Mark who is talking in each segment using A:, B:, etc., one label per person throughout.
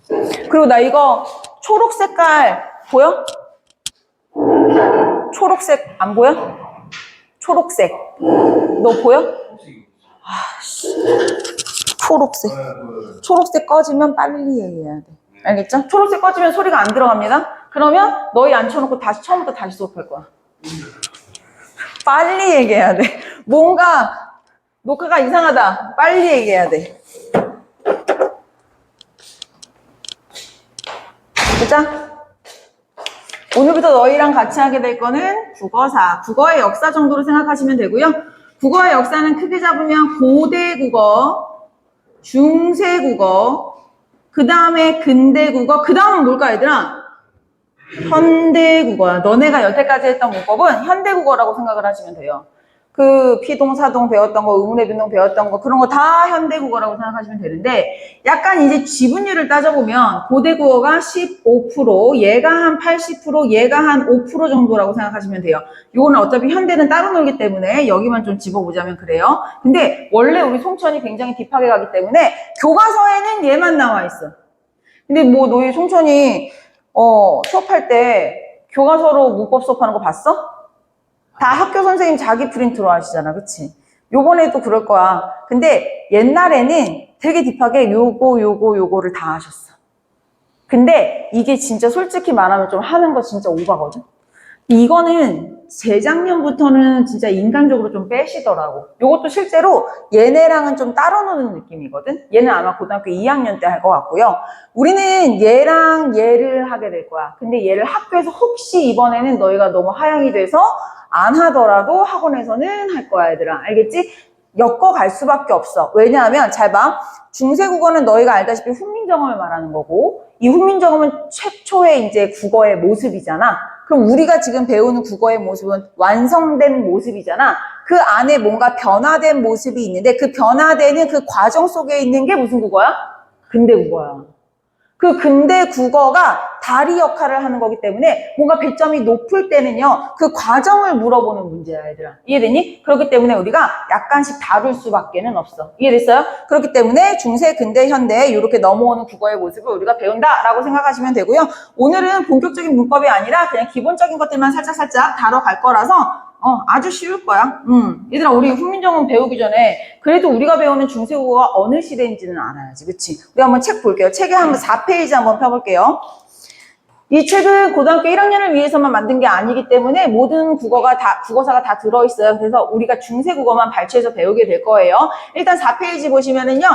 A: 그리고 나 이거 초록 색깔 보여? 초록색 안 보여? 초록색. 너 보여? 아씨. 초록색. 초록색 꺼지면 빨리 얘기해야 돼. 알겠죠? 초록색 꺼지면 소리가 안 들어갑니다. 그러면 너희 앉혀놓고 다시 처음부터 다시 수업할 거야. 빨리 얘기해야 돼. 뭔가 녹화가 이상하다. 빨리 얘기해야 돼. 보자. 오늘부터 너희랑 같이 하게 될 거는 국어사, 국어의 역사 정도로 생각하시면 되고요. 국어의 역사는 크게 잡으면 고대 국어, 중세 국어, 그 다음에 근대 국어, 그 다음은 뭘까 얘들아? 현대 국어야. 너네가 여태까지 했던 문법은 현대 국어라고 생각을 하시면 돼요. 그 피동, 사동 배웠던 거, 의문의 변동 배웠던 거, 그런 거 다 현대 국어라고 생각하시면 되는데, 약간 이제 지분율을 따져보면 고대 국어가 15%, 얘가 한 80%, 얘가 한 5% 정도라고 생각하시면 돼요. 이거는 어차피 현대는 따로 놀기 때문에 여기만 좀 집어보자면 그래요. 근데 원래 우리 송천이 굉장히 딥하게 가기 때문에 교과서에는 얘만 나와 있어. 근데 뭐 너희 송천이 수업할 때 교과서로 문법 수업하는 거 봤어? 다 학교 선생님 자기 프린트로 하시잖아, 그치? 요번에도 그럴 거야. 근데 옛날에는 되게 딥하게 요거를 다 하셨어. 근데 이게 진짜 솔직히 말하면 좀 하는 거 진짜 오바거든? 이거는 재작년부터는 진짜 인간적으로 좀 빼시더라고. 요것도 실제로 얘네랑은 좀 따로 노는 느낌이거든? 얘는 아마 고등학교 2학년 때 할 것 같고요. 우리는 얘랑 얘를 하게 될 거야. 근데 얘를 학교에서 혹시 이번에는 너희가 너무 하향이 돼서 안 하더라도 학원에서는 할 거야, 얘들아. 알겠지? 엮어갈 수밖에 없어. 왜냐하면 잘 봐. 중세국어는 너희가 알다시피 훈민정음을 말하는 거고, 이 훈민정음은 최초의 이제 국어의 모습이잖아. 그럼 우리가 지금 배우는 국어의 모습은 완성된 모습이잖아. 그 안에 뭔가 변화된 모습이 있는데 그 변화되는 그 과정 속에 있는 게 무슨 국어야? 근대 국어야. 그 근대 국어가 다리 역할을 하는 거기 때문에 뭔가 배점이 높을 때는요, 그 과정을 물어보는 문제야, 얘들아. 이해되니? 그렇기 때문에 우리가 약간씩 다룰 수밖에는 없어. 이해됐어요? 그렇기 때문에 중세, 근대, 현대 이렇게 넘어오는 국어의 모습을 우리가 배운다라고 생각하시면 되고요. 오늘은 본격적인 문법이 아니라 그냥 기본적인 것들만 살짝살짝 다뤄갈 거라서 아주 쉬울 거야. 얘들아, 우리 훈민정음 배우기 전에 그래도 우리가 배우는 중세국어가 어느 시대인지는 알아야지, 그치? 우리 한번 책 볼게요. 책에 한번 4페이지 한번 펴볼게요. 이 책은 고등학교 1학년을 위해서만 만든 게 아니기 때문에 모든 국어사가 다 들어있어요. 그래서 우리가 중세국어만 발췌해서 배우게 될 거예요. 일단 4페이지 보시면은요,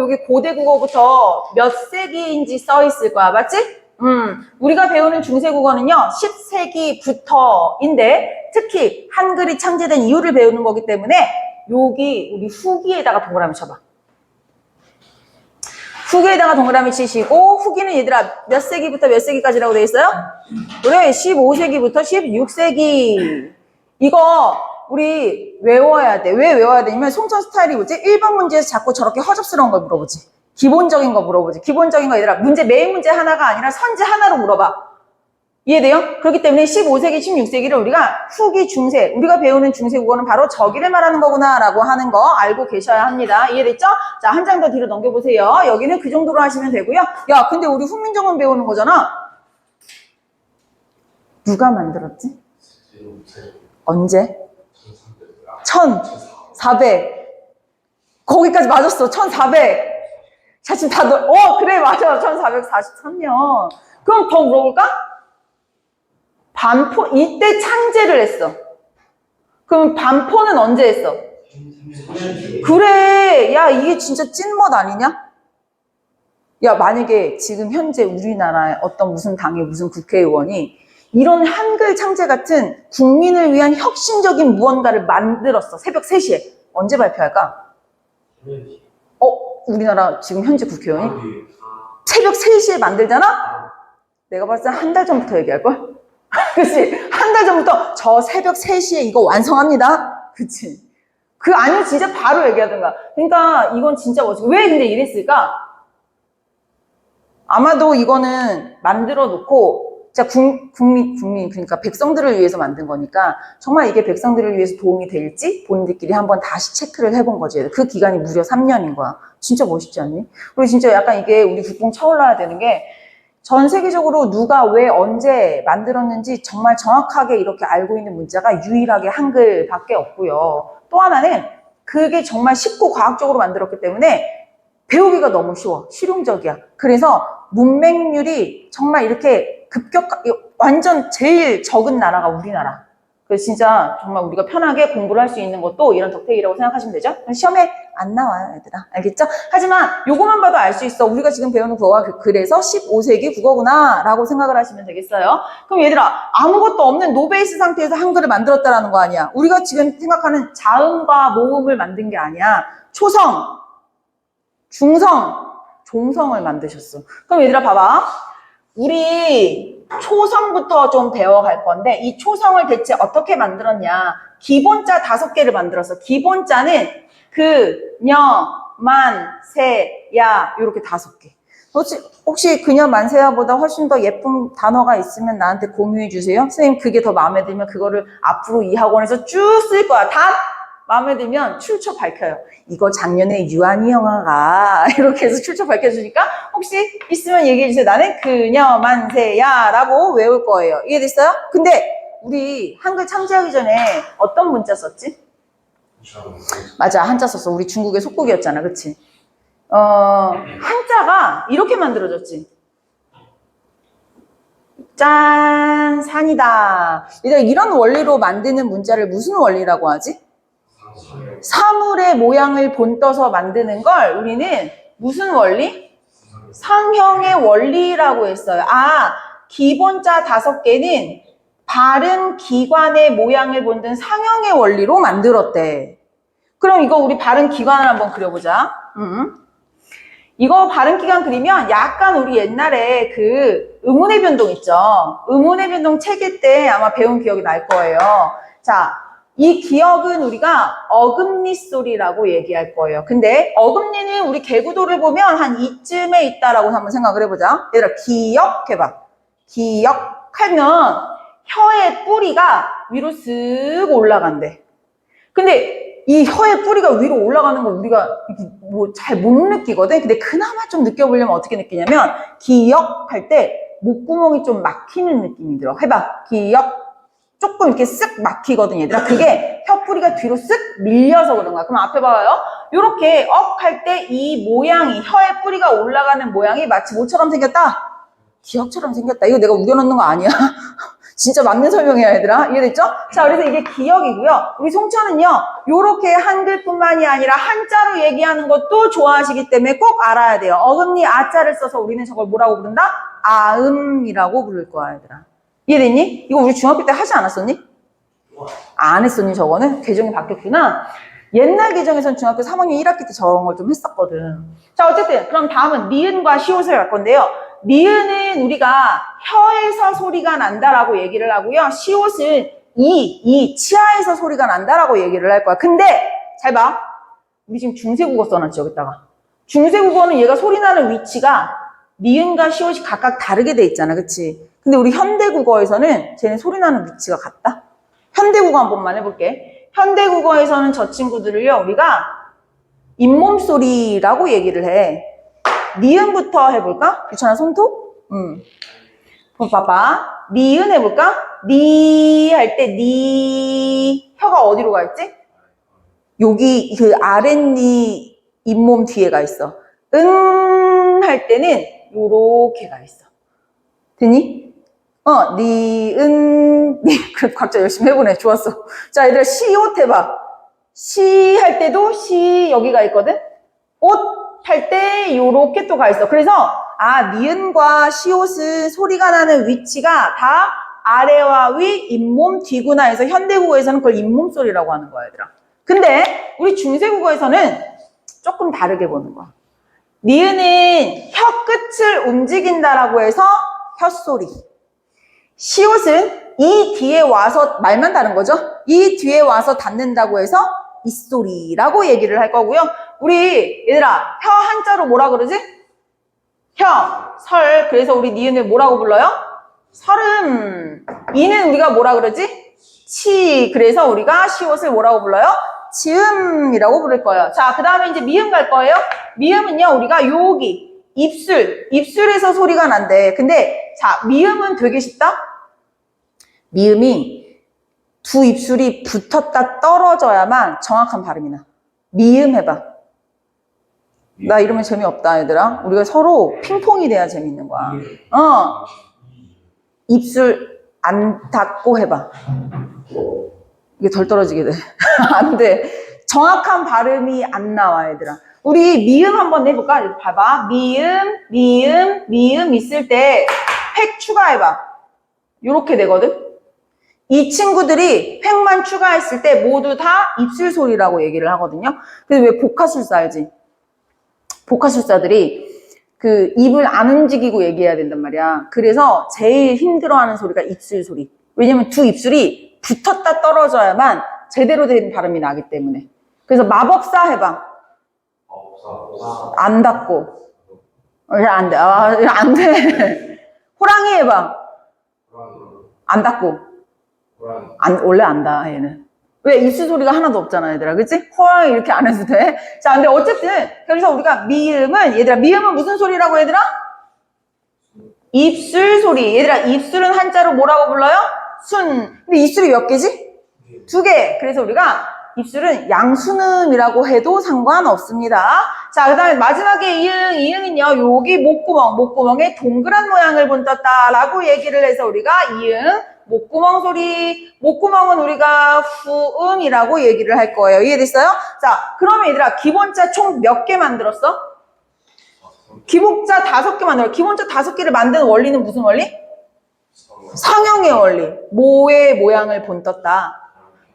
A: 여기 고대 국어부터 몇 세기인지 써 있을 거야, 맞지? 우리가 배우는 중세국어는요, 10세기부터인데, 특히 한글이 창제된 이유를 배우는 거기 때문에, 여기 우리 후기에다가 동그라미 쳐봐. 후기에다가 동그라미 치시고, 후기는 얘들아, 몇 세기부터 몇 세기까지라고 돼 있어요? 그래, 15세기부터 16세기. 이거, 우리 외워야 돼. 왜 외워야 되냐면, 송천 스타일이 뭐지? 1번 문제에서 자꾸 저렇게 허접스러운 걸 물어보지. 기본적인 거 물어보지. 기본적인 거 얘들아, 메인 문제 하나가 아니라 선지 하나로 물어봐. 이해돼요? 그렇기 때문에 15세기, 16세기를 우리가 후기 중세, 우리가 배우는 중세국어는 바로 저기를 말하는 거구나 라고 하는 거 알고 계셔야 합니다. 이해됐죠? 자, 한 장 더 뒤로 넘겨보세요. 여기는 그 정도로 하시면 되고요. 야, 근데 우리 훈민정음 배우는 거잖아. 누가 만들었지? 언제? 1400. 거기까지 맞았어. 1400. 자, 지금 다들, 그래, 맞아. 1443년. 그럼 더 물어볼까? 반포, 이때 창제를 했어. 그럼 반포는 언제 했어? 그래, 야, 이게 진짜 찐멋 아니냐? 야, 만약에 지금 현재 우리나라의 어떤 무슨 당의 무슨 국회의원이 이런 한글 창제 같은 국민을 위한 혁신적인 무언가를 만들었어. 새벽 3시에. 언제 발표할까? 우리나라 지금 현재 국회의원이? 새벽 3시에 만들잖아? 내가 봤을 때 한 달 전부터 얘기할걸? 그치? 한 달 전부터 저 새벽 3시에 이거 완성합니다. 그치? 아니면 진짜 바로 얘기하든가. 그러니까 이건 진짜 멋지고. 왜 근데 이랬을까? 아마도 이거는 만들어 놓고 진짜 국민, 그러니까 백성들을 위해서 만든 거니까 정말 이게 백성들을 위해서 도움이 될지 본인들끼리 한번 다시 체크를 해본 거지. 그 기간이 무려 3년인 거야. 진짜 멋있지 않니? 그리고 진짜 약간 이게 우리 국뽕 차올라야 되는 게 전 세계적으로 누가 왜 언제 만들었는지 정말 정확하게 이렇게 알고 있는 문자가 유일하게 한글밖에 없고요. 또 하나는 그게 정말 쉽고 과학적으로 만들었기 때문에 배우기가 너무 쉬워. 실용적이야. 그래서 문맹률이 정말 이렇게 완전 제일 적은 나라가 우리나라. 그래서 진짜 정말 우리가 편하게 공부를 할 수 있는 것도 이런 덕택이라고 생각하시면 되죠. 시험에 안 나와요, 얘들아. 알겠죠? 하지만 요거만 봐도 알 수 있어. 우리가 지금 배우는 국어가 그래서 15세기 국어구나 라고 생각을 하시면 되겠어요. 그럼 얘들아, 아무것도 없는 노베이스 상태에서 한글을 만들었다라는 거 아니야. 우리가 지금 생각하는 자음과 모음을 만든 게 아니야. 초성, 중성, 종성을 만드셨어. 그럼 얘들아 봐봐. 우리 초성부터 좀 배워갈 건데 이 초성을 대체 어떻게 만들었냐. 기본자 5개를 만들었어. 기본자는 그, 녀, 만, 세, 야 이렇게 5개. 혹시 그녀 만세야보다 훨씬 더 예쁜 단어가 있으면 나한테 공유해 주세요. 선생님 그게 더 마음에 들면 그거를 앞으로 이 학원에서 쭉 쓸 거야. 다 마음에 들면 출처 밝혀요. 이거 작년에 유한이 영화가 이렇게 해서 출처 밝혀주니까 혹시 있으면 얘기해 주세요. 나는 그녀 만세야 라고 외울 거예요. 이해됐어요? 근데 우리 한글 창제하기 전에 어떤 문자 썼지? 맞아, 한자 썼어. 우리 중국의 속국이었잖아. 그치? 한자가 이렇게 만들어졌지. 짠, 산이다. 이런 원리로 만드는 문자를 무슨 원리라고 하지? 사물의 모양을 본떠서 만드는 걸 우리는 무슨 원리? 상형의 원리라고 했어요. 기본자 5개는 발음 기관의 모양을 본뜬 상형의 원리로 만들었대. 그럼 이거 우리 발음 기관을 한번 그려보자. 이거 발음 기관 그리면 약간 우리 옛날에 그 의문의 변동 있죠. 의문의 변동 체계 때 아마 배운 기억이 날 거예요. 자, 이 기억은 우리가 어금니 소리라고 얘기할 거예요. 근데 어금니는 우리 개구도를 보면 한 이쯤에 있다라고 한번 생각을 해보자. 얘들아 기억해봐. 기억하면 혀의 뿌리가 위로 쓱 올라간대. 근데 이 혀의 뿌리가 위로 올라가는 걸 우리가 뭐 잘 못 느끼거든. 근데 그나마 좀 느껴보려면 어떻게 느끼냐면 기억할 때 목구멍이 좀 막히는 느낌이 들어. 해봐. 기억. 조금 이렇게 쓱 막히거든, 얘들아. 그게 혀뿌리가 뒤로 쓱 밀려서 그런 거야. 그럼 앞에 봐요. 요렇게 억 할 때 이 모양이, 혀의 뿌리가 올라가는 모양이 마치 뭐처럼 생겼다? 기억처럼 생겼다. 이거 내가 우겨넣는 거 아니야. 진짜 맞는 설명이야, 얘들아. 이해됐죠? 자, 그래서 이게 기억이고요. 우리 송천은요, 요렇게 한글뿐만이 아니라 한자로 얘기하는 것도 좋아하시기 때문에 꼭 알아야 돼요. 어금니 아자를 써서 우리는 저걸 뭐라고 부른다? 아음이라고 부를 거야, 얘들아. 이해됐니? 이거 우리 중학교 때 하지 않았었니? 안 했었니, 저거는? 계정이 바뀌었구나. 옛날 계정에서는 중학교 3학년 1학기 때 저런 걸 좀 했었거든. 자, 어쨌든 그럼 다음은 니은과 시옷을 할 건데요. 니은은 우리가 혀에서 소리가 난다라고 얘기를 하고요. 시옷은 이 치아에서 소리가 난다라고 얘기를 할 거야. 근데 잘 봐. 우리 지금 중세국어 써놨지, 여기다가. 중세국어는 얘가 소리 나는 위치가 니은과 시옷이 각각 다르게 돼 있잖아, 그치? 근데 우리 현대국어에서는 쟤네 소리 나는 위치가 같다? 현대국어 한 번만 해볼게. 현대국어에서는 저 친구들을요, 우리가 잇몸소리라고 얘기를 해. 니은부터 해볼까? 유찬아, 손톱? 그럼 봐봐. 니은 해볼까? 니 할 때 니 혀가 어디로 가 있지? 여기 그 아랫니 잇몸 뒤에 가 있어. 할 때는 요렇게 가 있어. 됐니? 니은, 각자 열심히 해보네. 좋았어. 자, 얘들아, 시옷 해봐. 시 할 때도 시 여기가 있거든? 옷 할 때 요렇게 또 가 있어. 그래서, 니은과 시옷은 소리가 나는 위치가 다 아래와 위, 잇몸 뒤구나 해서 현대국어에서는 그걸 잇몸 소리라고 하는 거야, 얘들아. 근데, 우리 중세국어에서는 조금 다르게 보는 거야. 니은은 혀 끝을 움직인다라고 해서 혀소리. 시옷은 이 뒤에 와서, 말만 다른 거죠? 이 뒤에 와서 닿는다고 해서 이소리라고 얘기를 할 거고요. 우리 얘들아, 혀 한자로 뭐라 그러지? 혀, 설. 그래서 우리 니은을 뭐라고 불러요? 30. 이는 우리가 뭐라 그러지? 치. 그래서 우리가 시옷을 뭐라고 불러요? 지음이라고 부를 거예요. 자, 그 다음에 이제 미음 갈 거예요. 미음은요, 우리가 여기, 입술에서 소리가 난대. 근데, 자, 미음은 되게 쉽다? 미음이 두 입술이 붙었다 떨어져야만 정확한 발음이 나. 미음 해봐. 나 이러면 재미없다, 얘들아. 우리가 서로 핑퐁이 돼야 재밌는 거야. 입술 안 닫고 해봐. 이게 덜 떨어지게 돼. 안 돼. 정확한 발음이 안 나와, 얘들아. 우리 미음 한번 해볼까? 봐봐. 미음 있을 때 획 추가해봐. 요렇게 되거든? 이 친구들이 획만 추가했을 때 모두 다 입술 소리라고 얘기를 하거든요. 근데 왜 복화술사 알지? 복화술사들이 그 입을 안 움직이고 얘기해야 된단 말이야. 그래서 제일 힘들어하는 소리가 입술 소리. 왜냐면 두 입술이 붙었다 떨어져야만 제대로 된 발음이 나기 때문에. 그래서 마법사 해봐. 안 닫고. 안 돼. 안 돼. 호랑이 해봐. 안 닫고. 원래 안 닿아, 얘는. 왜? 입술 소리가 하나도 없잖아, 얘들아. 그치? 호랑이 이렇게 안 해도 돼. 자, 근데 어쨌든, 그래서 우리가 미음은 무슨 소리라고, 얘들아? 입술 소리. 얘들아, 입술은 한자로 뭐라고 불러요? 순. 근데 입술이 몇 개지? 2개. 그래서 우리가 입술은 양순음이라고 해도 상관없습니다. 자, 그 다음에 마지막에 이응은요, 여기 목구멍에 동그란 모양을 본떴다라고 얘기를 해서 우리가 이응, 목구멍 소리, 목구멍은 우리가 후음이라고 얘기를 할 거예요. 이해됐어요? 자, 그러면 얘들아, 기본자 총 몇 개 만들었어? 기본자 5개 만들어. 기본자 5개를 만드는 원리는 무슨 원리? 상형의 원리. 모의 모양을 본떴다.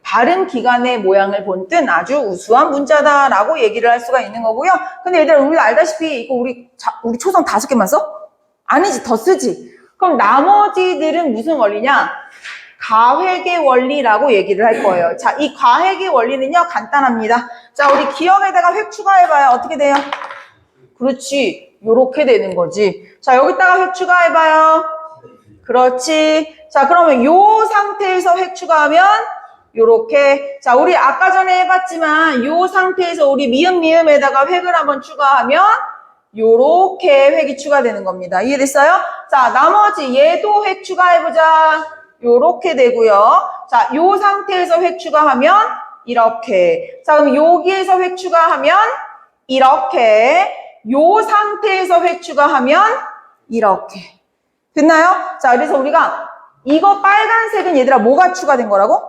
A: 발음 기관의 모양을 본뜬 아주 우수한 문자다라고 얘기를 할 수가 있는 거고요. 근데 얘들아, 우리 알다시피 이거 우리 초성 5개만 써? 아니지, 더 쓰지. 그럼 나머지들은 무슨 원리냐? 가획의 원리라고 얘기를 할 거예요. 자, 이 가획의 원리는요, 간단합니다. 자, 우리 기억에다가 획 추가해봐요. 어떻게 돼요? 그렇지. 요렇게 되는 거지. 자, 여기다가 획 추가해봐요. 그렇지. 자, 그러면 요 상태에서 획 추가하면 요렇게. 자, 우리 아까 전에 해봤지만 요 상태에서 우리 미음에다가 획을 한번 추가하면 요렇게 획이 추가되는 겁니다. 이해됐어요? 자, 나머지 얘도 획 추가해보자. 요렇게 되고요. 자, 요 상태에서 획 추가하면 이렇게. 자, 그럼 여기에서 획 추가하면 이렇게. 요 상태에서 획 추가하면 이렇게. 됐나요? 자, 그래서 우리가 이거 빨간색은 얘들아 뭐가 추가된 거라고?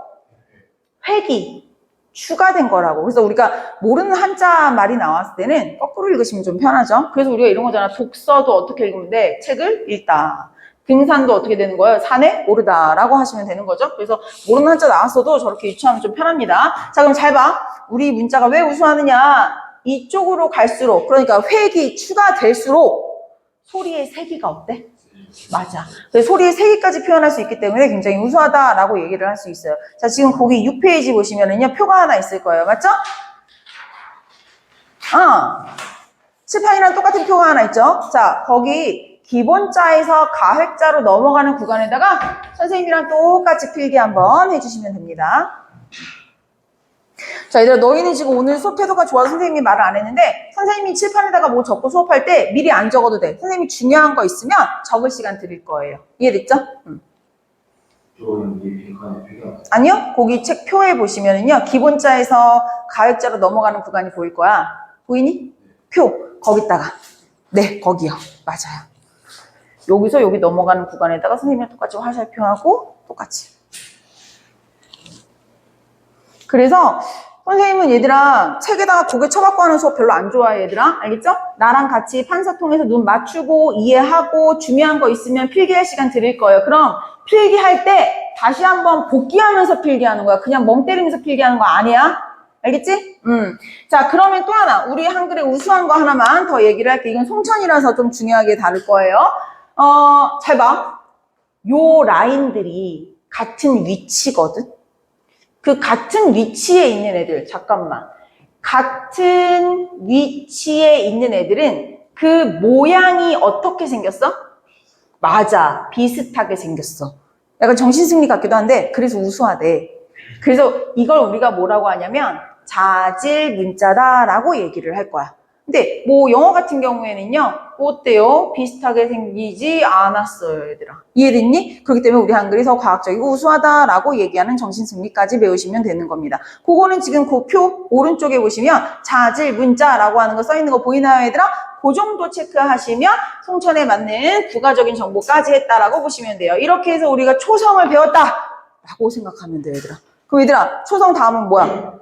A: 획이 추가된 거라고. 그래서 우리가 모르는 한자 말이 나왔을 때는 거꾸로 읽으시면 좀 편하죠. 그래서 우리가 이런 거잖아. 독서도 어떻게 읽으면 돼? 책을 읽다. 등산도 어떻게 되는 거예요? 산에 오르다 라고 하시면 되는 거죠. 그래서 모르는 한자 나왔어도 저렇게 유추하면 좀 편합니다. 자, 그럼 잘 봐. 우리 문자가 왜 우수하느냐? 이쪽으로 갈수록, 그러니까 획이 추가될수록 소리의 세기가 어때? 맞아. 그래서 소리의 세기까지 표현할 수 있기 때문에 굉장히 우수하다라고 얘기를 할 수 있어요. 자, 지금 거기 6페이지 보시면은요, 표가 하나 있을 거예요. 맞죠? 칠판이랑 똑같은 표가 하나 있죠? 자, 거기 기본자에서 가획자로 넘어가는 구간에다가 선생님이랑 똑같이 필기 한번 해주시면 됩니다. 자, 얘들아, 너희는 지금 오늘 수업 태도가 좋아서 선생님이 말을 안 했는데 선생님이 칠판에다가 뭐 적고 수업할 때 미리 안 적어도 돼. 선생님이 중요한 거 있으면 적을 시간 드릴 거예요. 이해됐죠? 아니요. 거기 책 표에 보시면은요, 기본자에서 가획자로 넘어가는 구간이 보일 거야. 보이니? 표. 거기다가. 네, 거기요. 맞아요. 여기서 여기 넘어가는 구간에다가 선생님이랑 똑같이 화살표하고 똑같이. 그래서 선생님은 얘들아 책에다가 고개 쳐박고 하는 수업 별로 안 좋아해. 얘들아 알겠죠? 나랑 같이 판사통해서 눈 맞추고 이해하고 중요한 거 있으면 필기할 시간 드릴 거예요. 그럼 필기할 때 다시 한번 복기하면서 필기하는 거야. 그냥 멍 때리면서 필기하는 거 아니야. 알겠지? 자, 그러면 또 하나 우리 한글의 우수한 거 하나만 더 얘기를 할게. 이건 송천이라서 좀 중요하게 다룰 거예요. 잘 봐. 요 라인들이 같은 위치거든. 그 같은 위치에 있는 애들, 잠깐만. 같은 위치에 있는 애들은 그 모양이 어떻게 생겼어? 맞아. 비슷하게 생겼어. 약간 정신승리 같기도 한데 그래서 우수하대. 그래서 이걸 우리가 뭐라고 하냐면 자질 문자다라고 얘기를 할 거야. 근데 뭐 영어 같은 경우에는요. 어때요? 비슷하게 생기지 않았어요, 얘들아. 이해됐니? 그렇기 때문에 우리 한글이 더 과학적이고 우수하다라고 얘기하는 정신승리까지 배우시면 되는 겁니다. 그거는 지금 그 표 오른쪽에 보시면 자질 문자라고 하는 거 써 있는 거 보이나요, 얘들아? 그 정도 체크하시면 송천에 맞는 부가적인 정보까지 했다라고 보시면 돼요. 이렇게 해서 우리가 초성을 배웠다라고 생각하면 돼요, 얘들아. 그럼 얘들아, 초성 다음은 뭐야?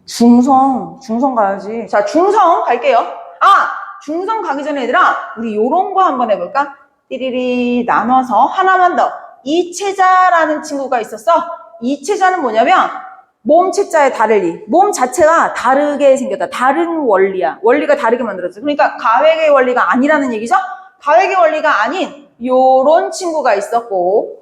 A: 중성 가야지. 자, 중성 갈게요. 중성 가기 전에 얘들아, 우리 요런 거 한번 해볼까? 띠리리 나눠서 하나만 더. 이체자라는 친구가 있었어. 이체자는 뭐냐면 몸체자의 다르리. 몸 자체가 다르게 생겼다. 다른 원리야. 원리가 다르게 만들어졌어. 그러니까 가획의 원리가 아니라는 얘기죠? 가획의 원리가 아닌 요런 친구가 있었고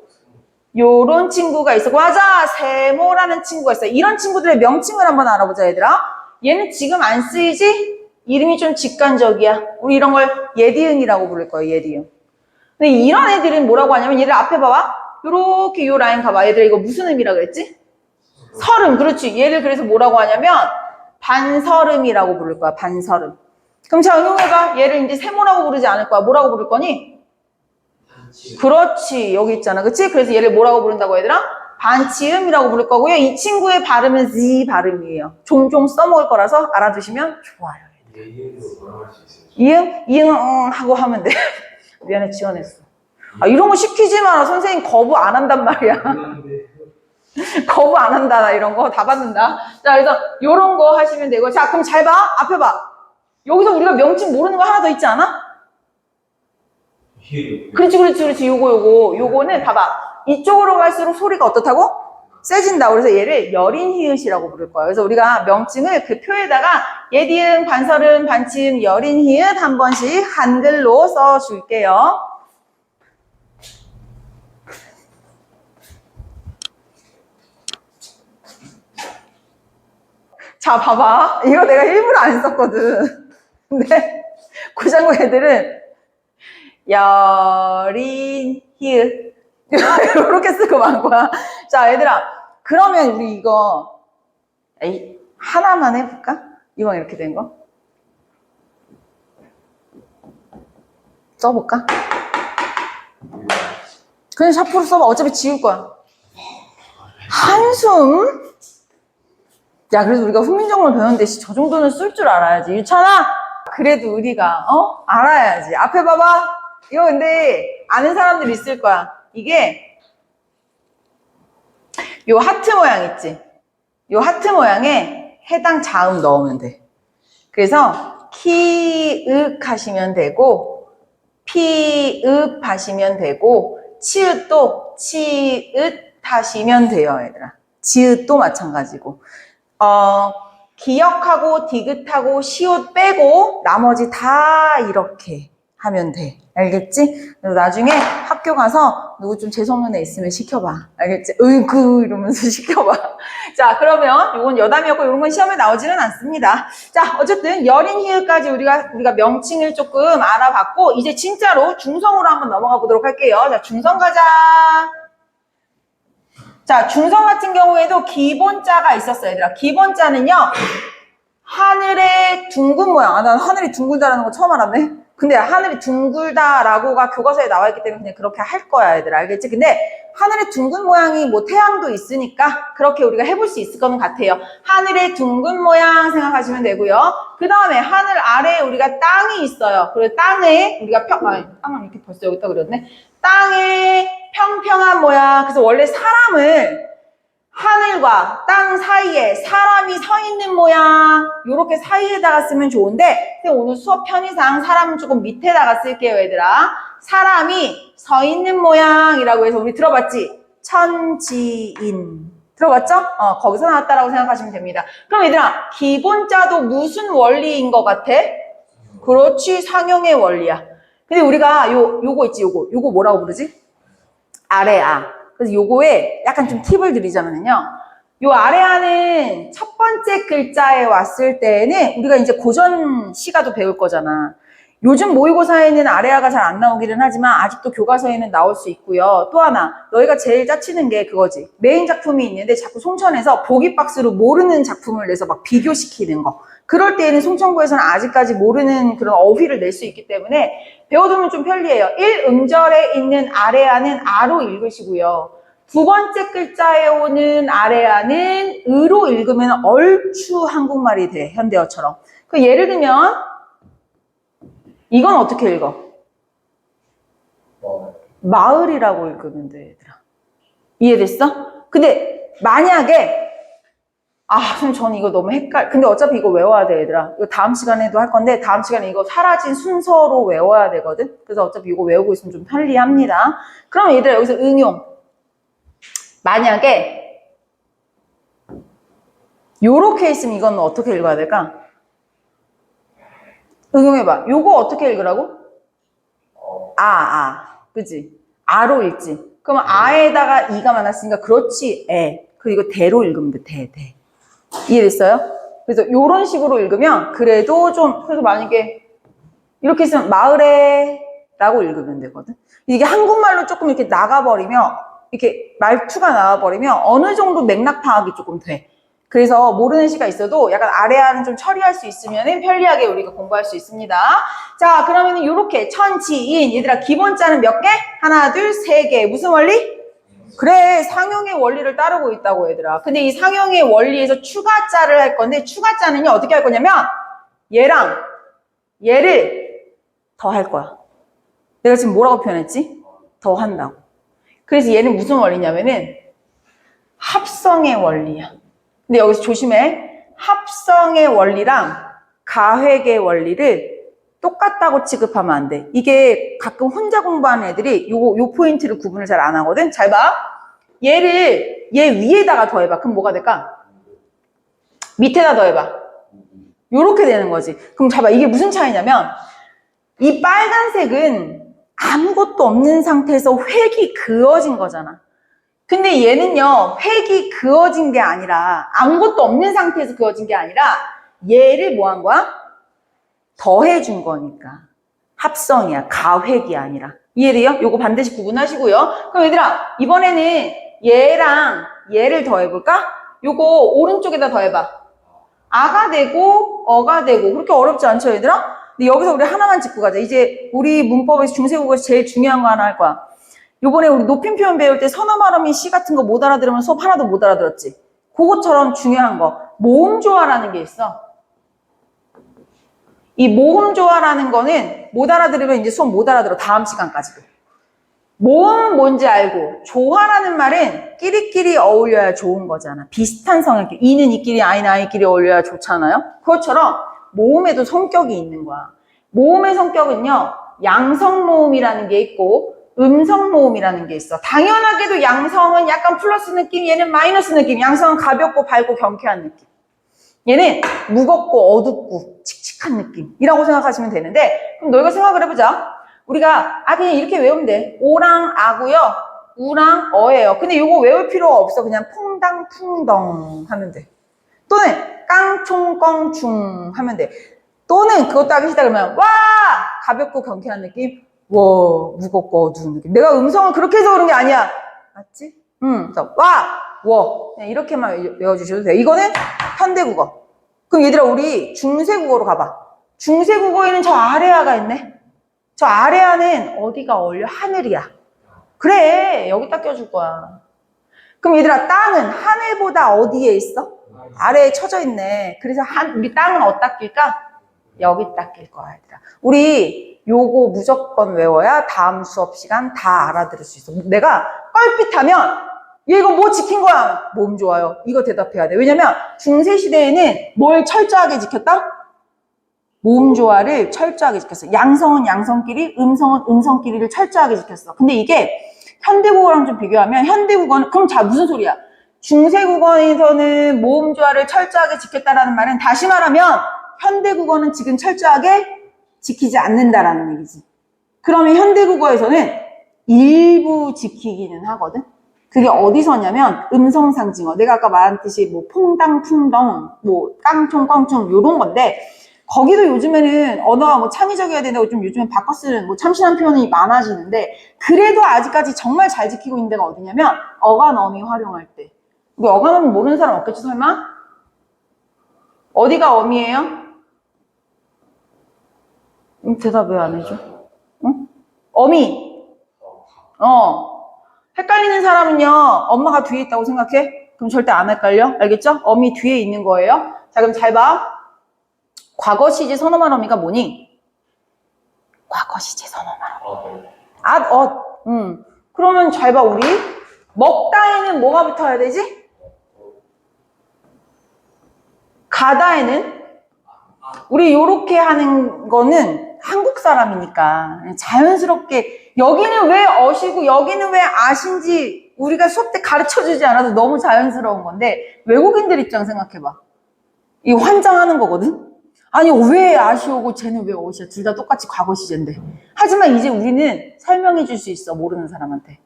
A: 요런 친구가 있었고 맞아! 세모라는 친구가 있어. 이런 친구들의 명칭을 한번 알아보자, 얘들아. 얘는 지금 안 쓰이지? 이름이 좀 직관적이야. 우리 이런 걸 예디응이라고 부를 거예요, 예디응. 근데 이런 애들은 뭐라고 하냐면 얘들 앞에 봐봐. 요렇게 요 라인 가봐. 얘들아 이거 무슨 의미라 그랬지? 서름. 그렇지. 얘를 그래서 뭐라고 하냐면 반서름이라고 부를 거야, 반서름. 그럼 자, 응용해봐. 얘를 이제 세모라고 부르지 않을 거야. 뭐라고 부를 거니? 그렇지. 여기 있잖아. 그치? 그래서 얘를 뭐라고 부른다고 얘들아? 반치음이라고 부를 거고요. 이 친구의 발음은 Z 발음이에요. 종종 써먹을 거라서 알아두시면 좋아요. 이응? 이응 하고 하면 돼. 미안해, 지원했어. 이런 거 시키지 마라. 선생님 거부 안 한단 말이야. 거부 안 한다. 나 이런 거 다 받는다. 자, 그래서 요런 거 하시면 되고. 자, 그럼 잘 봐. 앞에 봐. 여기서 우리가 명칭 모르는 거 하나 더 있지 않아? 그렇지. 요거는 봐봐. 이쪽으로 갈수록 소리가 어떻다고? 세진다. 그래서 얘를 여린 히읗이라고 부를 거예요. 그래서 우리가 명칭을 그 표에다가 예디응, 반서름, 반치음, 여린 히읗 한 번씩 한글로 써줄게요. 자, 봐봐. 이거 내가 일부러 안 썼거든. 근데 고장고 애들은 여린 히읗 이렇게 쓰고 만 거야. 자, 얘들아, 그러면 우리 이거 하나만 해볼까? 이번 이렇게 된 거 써볼까? 그냥 샤프로 써봐. 어차피 지울 거야. 한숨? 야, 그래도 우리가 훈민정음을 배웠는데 저 정도는 쓸 줄 알아야지. 유찬아, 그래도 우리가 알아야지. 앞에 봐봐. 이거 근데 아는 사람들 있을 거야. 이게 요 하트 모양 있지? 요 하트 모양에 해당 자음 넣으면 돼. 그래서 키읔 하시면 되고 피읍 하시면 되고 치읓도 치읓 하시면 돼요, 얘들아. 지읒도 마찬가지고. 기역하고 디귿하고 시옷 빼고 나머지 다 이렇게 하면 돼. 알겠지? 그래서 나중에 학교 가서 누구 좀 재수없는 애 있으면 시켜봐. 알겠지? 으이구 이러면서 시켜봐. 자, 그러면 이건 여담이었고 이런 건 시험에 나오지는 않습니다. 자, 어쨌든 여린 히읗까지 우리가 명칭을 조금 알아봤고 이제 진짜로 중성으로 한번 넘어가 보도록 할게요. 자, 중성 가자. 자, 중성 같은 경우에도 기본자가 있었어요, 얘들아. 기본자는요, 하늘의 둥근 모양. 난 하늘이 둥글다라는 거 처음 알았네. 근데 하늘이 둥글다라고가 교과서에 나와 있기 때문에 그냥 그렇게 할 거야, 얘들아. 알겠지? 근데 하늘의 둥근 모양이 뭐 태양도 있으니까 그렇게 우리가 해볼 수 있을 거는 같아요. 하늘의 둥근 모양 생각하시면 되고요. 그 다음에 하늘 아래에 우리가 땅이 있어요. 그리고 땅에 우리가 땅은 이렇게 벌써 여기다 그렸네. 땅에 평평한 모양. 그래서 원래 사람을 하늘과 땅 사이에 사람이 서 있는 모양 요렇게 사이에다가 쓰면 좋은데 오늘 수업 편의상 사람은 조금 밑에다가 쓸게요, 얘들아. 사람이 서 있는 모양이라고 해서 우리 들어봤지? 천지인 들어봤죠? 거기서 나왔다라고 생각하시면 됩니다. 그럼 얘들아, 기본자도 무슨 원리인 것 같아? 그렇지, 상용의 원리야. 근데 우리가 요거 있지, 요거 뭐라고 부르지? 아래아. 그래서 요거에 약간 좀 팁을 드리자면요. 요 아래아는 첫 번째 글자에 왔을 때는 우리가 이제 고전 시가도 배울 거잖아. 요즘 모의고사에는 아래아가 잘 안 나오기는 하지만 아직도 교과서에는 나올 수 있고요. 또 하나, 너희가 제일 짜치는 게 그거지. 메인 작품이 있는데 자꾸 송천에서 보기 박스로 모르는 작품을 내서 막 비교시키는 거. 그럴 때에는 송천구에서는 아직까지 모르는 그런 어휘를 낼 수 있기 때문에 배워두면 좀 편리해요. 1음절에 있는 아래아는 아로 읽으시고요. 두 번째 글자에 오는 아래아는 으로 읽으면 얼추 한국말이 돼. 현대어처럼. 그 예를 들면 이건 어떻게 읽어? 마을이라고 읽으면 돼, 얘들아. 이해됐어? 근데 만약에 선생님 저는 이거 너무 근데 어차피 이거 외워야 돼, 얘들아. 이거 다음 시간에도 할 건데 다음 시간에 이거 사라진 순서로 외워야 되거든. 그래서 어차피 이거 외우고 있으면 좀 편리합니다. 그럼 얘들아 여기서 응용. 만약에 요렇게 있으면 이건 어떻게 읽어야 될까? 응용해봐. 요거 어떻게 읽으라고? 그치? 아로 읽지. 그러면 아에다가 이가 많았으니까 그렇지, 그리고 대로 읽으면 돼, 대. 이해됐어요? 그래서 요런 식으로 읽으면 그래도 좀, 그래서 만약에 이렇게 있으면 마을에 라고 읽으면 되거든. 이게 한국말로 조금 이렇게 나가버리면, 이렇게 말투가 나와버리면 어느 정도 맥락 파악이 조금 돼. 그래서 모르는 시가 있어도 약간 아래아는 좀 처리할 수 있으면 편리하게 우리가 공부할 수 있습니다. 자, 그러면은 요렇게 천지인, 얘들아 기본 자는 몇 개? 하나, 둘, 세 개. 무슨 원리? 그래, 상형의 원리를 따르고 있다고 얘들아. 근데 이 상형의 원리에서 추가자를 할 건데 추가자는요 어떻게 할 거냐면 얘랑 얘를 더 할 거야. 내가 지금 뭐라고 표현했지? 더 한다고. 그래서 얘는 무슨 원리냐면은 합성의 원리야. 근데 여기서 조심해. 합성의 원리랑 가획의 원리를 똑같다고 취급하면 안 돼. 이게 가끔 혼자 공부하는 애들이 요 포인트를 구분을 잘 안 하거든. 잘 봐. 얘를 얘 위에다가 더해봐. 그럼 뭐가 될까? 밑에다 더해봐. 요렇게 되는 거지. 그럼 봐봐. 이게 무슨 차이냐면 이 빨간색은 아무것도 없는 상태에서 획이 그어진 거잖아. 근데 얘는요, 획이 그어진 게 아니라, 아무것도 없는 상태에서 그어진 게 아니라, 얘를 뭐 한 거야? 더해준 거니까. 합성이야. 가획이 아니라. 이해돼요? 요거 반드시 구분하시고요. 그럼 얘들아, 이번에는 얘랑 얘를 더해볼까? 요거 오른쪽에다 더해봐. 아가 되고, 어가 되고. 그렇게 어렵지 않죠, 얘들아? 근데 여기서 우리 하나만 짚고 가자. 이제 우리 문법에서 중세국어에서 제일 중요한 거 하나 할 거야. 요번에 우리 높임 표현 배울 때 선어 발음이 시 같은 거 못 알아들으면 수업 하나도 못 알아들었지. 그것처럼 중요한 거. 모음조화라는 게 있어. 이 모음조화라는 거는 못 알아들으면 이제 수업 못 알아들어. 다음 시간까지도. 모음 뭔지 알고 조화라는 말은 끼리끼리 어울려야 좋은 거잖아. 비슷한 성격. 이는 이끼리 아이는 아이끼리 어울려야 좋잖아요. 그것처럼 모음에도 성격이 있는 거야. 모음의 성격은요. 양성모음이라는 게 있고 음성모음이라는 게 있어. 당연하게도 양성은 약간 플러스 느낌, 얘는 마이너스 느낌. 양성은 가볍고 밝고 경쾌한 느낌. 얘는 무겁고 어둡고 칙칙한 느낌이라고 생각하시면 되는데 그럼 너희가 생각을 해보자. 우리가 그냥 이렇게 외우면 돼. 오랑 아고요. 우랑 어예요. 근데 이거 외울 필요가 없어. 그냥 퐁당풍덩 하면 돼. 또는 깡총껑충 하면 돼. 또는 그것도 하기 싫다 그러면 와! 가볍고 경쾌한 느낌. 와, 무겁고 어두운 느낌. 내가 음성을 그렇게 해서 그런 게 아니야. 맞지? 그래서 와, 워. 그냥 이렇게만 외워주셔도 돼요. 이거는 현대국어. 그럼 얘들아, 우리 중세국어로 가봐. 중세국어에는 저 아래아가 있네. 저 아래아는 어디가 어울려? 하늘이야. 그래, 여기다 껴줄 거야. 그럼 얘들아, 땅은 하늘보다 어디에 있어? 아래에 쳐져 있네. 그래서 우리 땅은 어디다 낄까? 여기다 낄 거야, 얘들아. 우리 요거 무조건 외워야 다음 수업 시간 다 알아들을 수 있어. 내가 껄핏하면 얘 이거 뭐 지킨 거야? 몸 좋아요. 이거 대답해야 돼. 왜냐면 중세시대에는 뭘 철저하게 지켰다? 모음 조화를 철저하게 지켰어. 양성은 양성끼리, 음성은 음성끼리를 철저하게 지켰어. 근데 이게 현대국어랑 좀 비교하면 현대국어는 그럼 무슨 소리야? 중세국어에서는 모음 조화를 철저하게 지켰다라는 말은 다시 말하면 현대국어는 지금 철저하게 지키지 않는다라는 얘기지. 그러면 현대국어에서는 일부 지키기는 하거든. 그게 어디서냐면 음성상징어. 내가 아까 말한 듯이 뭐 퐁당, 풍덩, 뭐 깡총, 껑총 요런 건데 거기도 요즘에는 언어가 뭐 창의적이어야 된다고 좀 요즘엔 바꿔 쓰는 뭐 참신한 표현이 많아지는데 그래도 아직까지 정말 잘 지키고 있는 데가 어디냐면 어간어미 활용할 때. 우리 어간어미 모르는 사람 없겠지 설마? 어디가 어미예요? 대답 왜 안 해줘? 응? 어미. 헷갈리는 사람은요, 엄마가 뒤에 있다고 생각해? 그럼 절대 안 헷갈려? 알겠죠? 어미 뒤에 있는 거예요. 자, 그럼 잘 봐. 과거 시제 선어말 어미가 뭐니? 과거 시제 선어말 어미. 그러면 잘 봐, 우리. 먹다에는 뭐가 붙어야 되지? 가다에는? 우리 요렇게 하는 거는 한국 사람이니까 자연스럽게 여기는 왜 어시고 여기는 왜 아신지 우리가 수업 때 가르쳐주지 않아도 너무 자연스러운 건데 외국인들 입장 생각해봐. 이 환장하는 거거든? 아니 왜 아시오고 쟤는 왜 어시야? 둘 다 똑같이 과거 시제인데. 하지만 이제 우리는 설명해 줄 수 있어. 모르는 사람한테.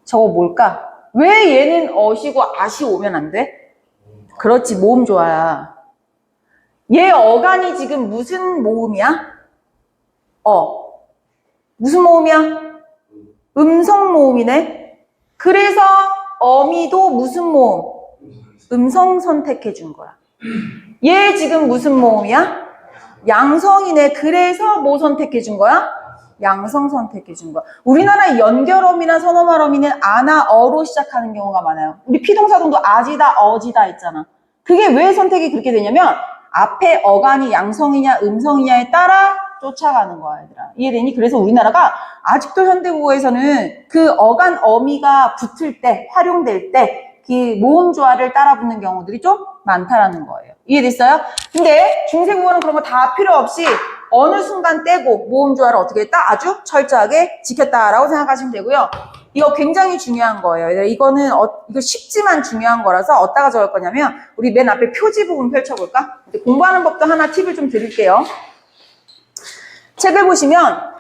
A: 저거 뭘까? 왜 얘는 어시고 아시 오면 안 돼? 그렇지, 모음 좋아야. 얘 어간이 지금 무슨 모음이야? 무슨 모음이야? 음성 모음이네. 그래서 어미도 무슨 모음? 음성 선택해 준 거야. 얘 지금 무슨 모음이야? 양성이네. 그래서 뭐 선택해 준 거야? 양성 선택해 준 거야. 우리나라 연결어미나 선어말어미는 아나 어로 시작하는 경우가 많아요. 우리 피동사동도 아지다 어지다 있잖아. 그게 왜 선택이 그렇게 되냐면 앞에 어간이 양성이냐 음성이냐에 따라 쫓아가는 거야, 얘들아. 이해되니? 그래서 우리나라가 아직도 현대국어에서는 그 어간 어미가 붙을 때, 활용될 때 그 모음 조화를 따라 붙는 경우들이 좀 많다라는 거예요. 이해됐어요? 근데 중세국어는 그런 거 다 필요 없이 어느 순간 떼고 모음 조화를 어떻게 했다? 아주 철저하게 지켰다라고 생각하시면 되고요. 이거 굉장히 중요한 거예요. 얘들아, 이거는 이거 쉽지만 중요한 거라서 어디다가 적을 거냐면 우리 맨 앞에 표지 부분 펼쳐볼까? 공부하는 법도 하나 팁을 좀 드릴게요. 책을 보시면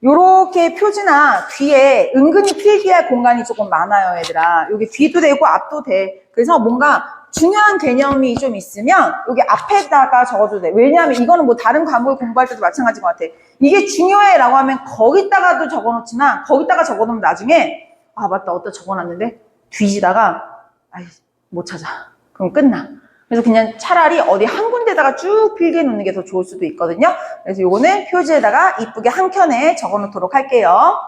A: 요렇게 표지나 뒤에 은근히 필기할 공간이 조금 많아요, 얘들아. 여기 뒤도 되고 앞도 돼. 그래서 뭔가 중요한 개념이 좀 있으면 여기 앞에다가 적어도 돼. 왜냐하면 이거는 뭐 다른 과목을 공부할 때도 마찬가지인 것 같아. 이게 중요해 라고 하면 거기다가도 적어놓지만 거기다가 적어놓으면 나중에 아 맞다 어디다 적어놨는데 뒤지다가 아이 못 찾아. 그럼 끝나. 그래서 그냥 차라리 어디 한 군데다가 쭉 필기해 놓는 게 더 좋을 수도 있거든요. 그래서 요거는 표지에다가 이쁘게 한 켠에 적어 놓도록 할게요.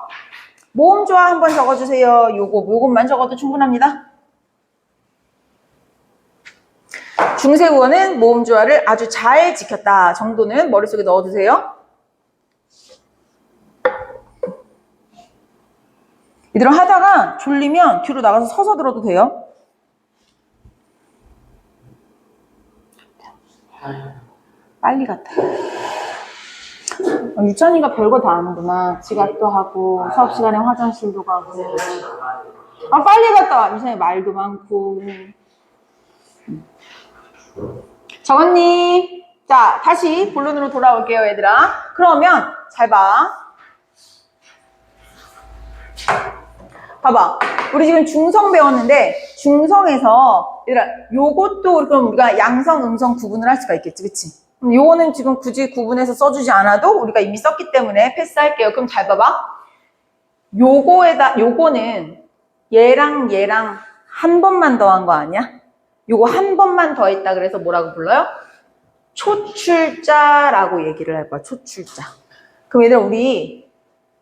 A: 모음 조화 한번 적어주세요. 요것만 적어도 충분합니다. 중세국어는 모음 조화를 아주 잘 지켰다 정도는 머릿속에 넣어두세요. 얘들아 하다가 졸리면 뒤로 나가서 서서 들어도 돼요. 빨리 갔다. 유찬이가 별거 다 하는구나. 지각도 하고 수업 시간에 화장실도 가고. 빨리 갔다 와. 유찬이 말도 많고. 적었니? 자, 다시 본론으로 돌아올게요, 얘들아. 그러면 잘 봐. 봐봐. 우리 지금 중성 배웠는데 중성에서 얘들아 요것도 그럼 우리가 양성, 음성 구분을 할 수가 있겠지, 그치? 요거는 지금 굳이 구분해서 써주지 않아도 우리가 이미 썼기 때문에 패스할게요. 그럼 잘 봐봐. 요거는 얘랑 한 번만 더한 거 아니야? 요거 한 번만 더했다 그래서 뭐라고 불러요? 초출자라고 얘기를 할 거야. 초출자. 그럼 얘들아 우리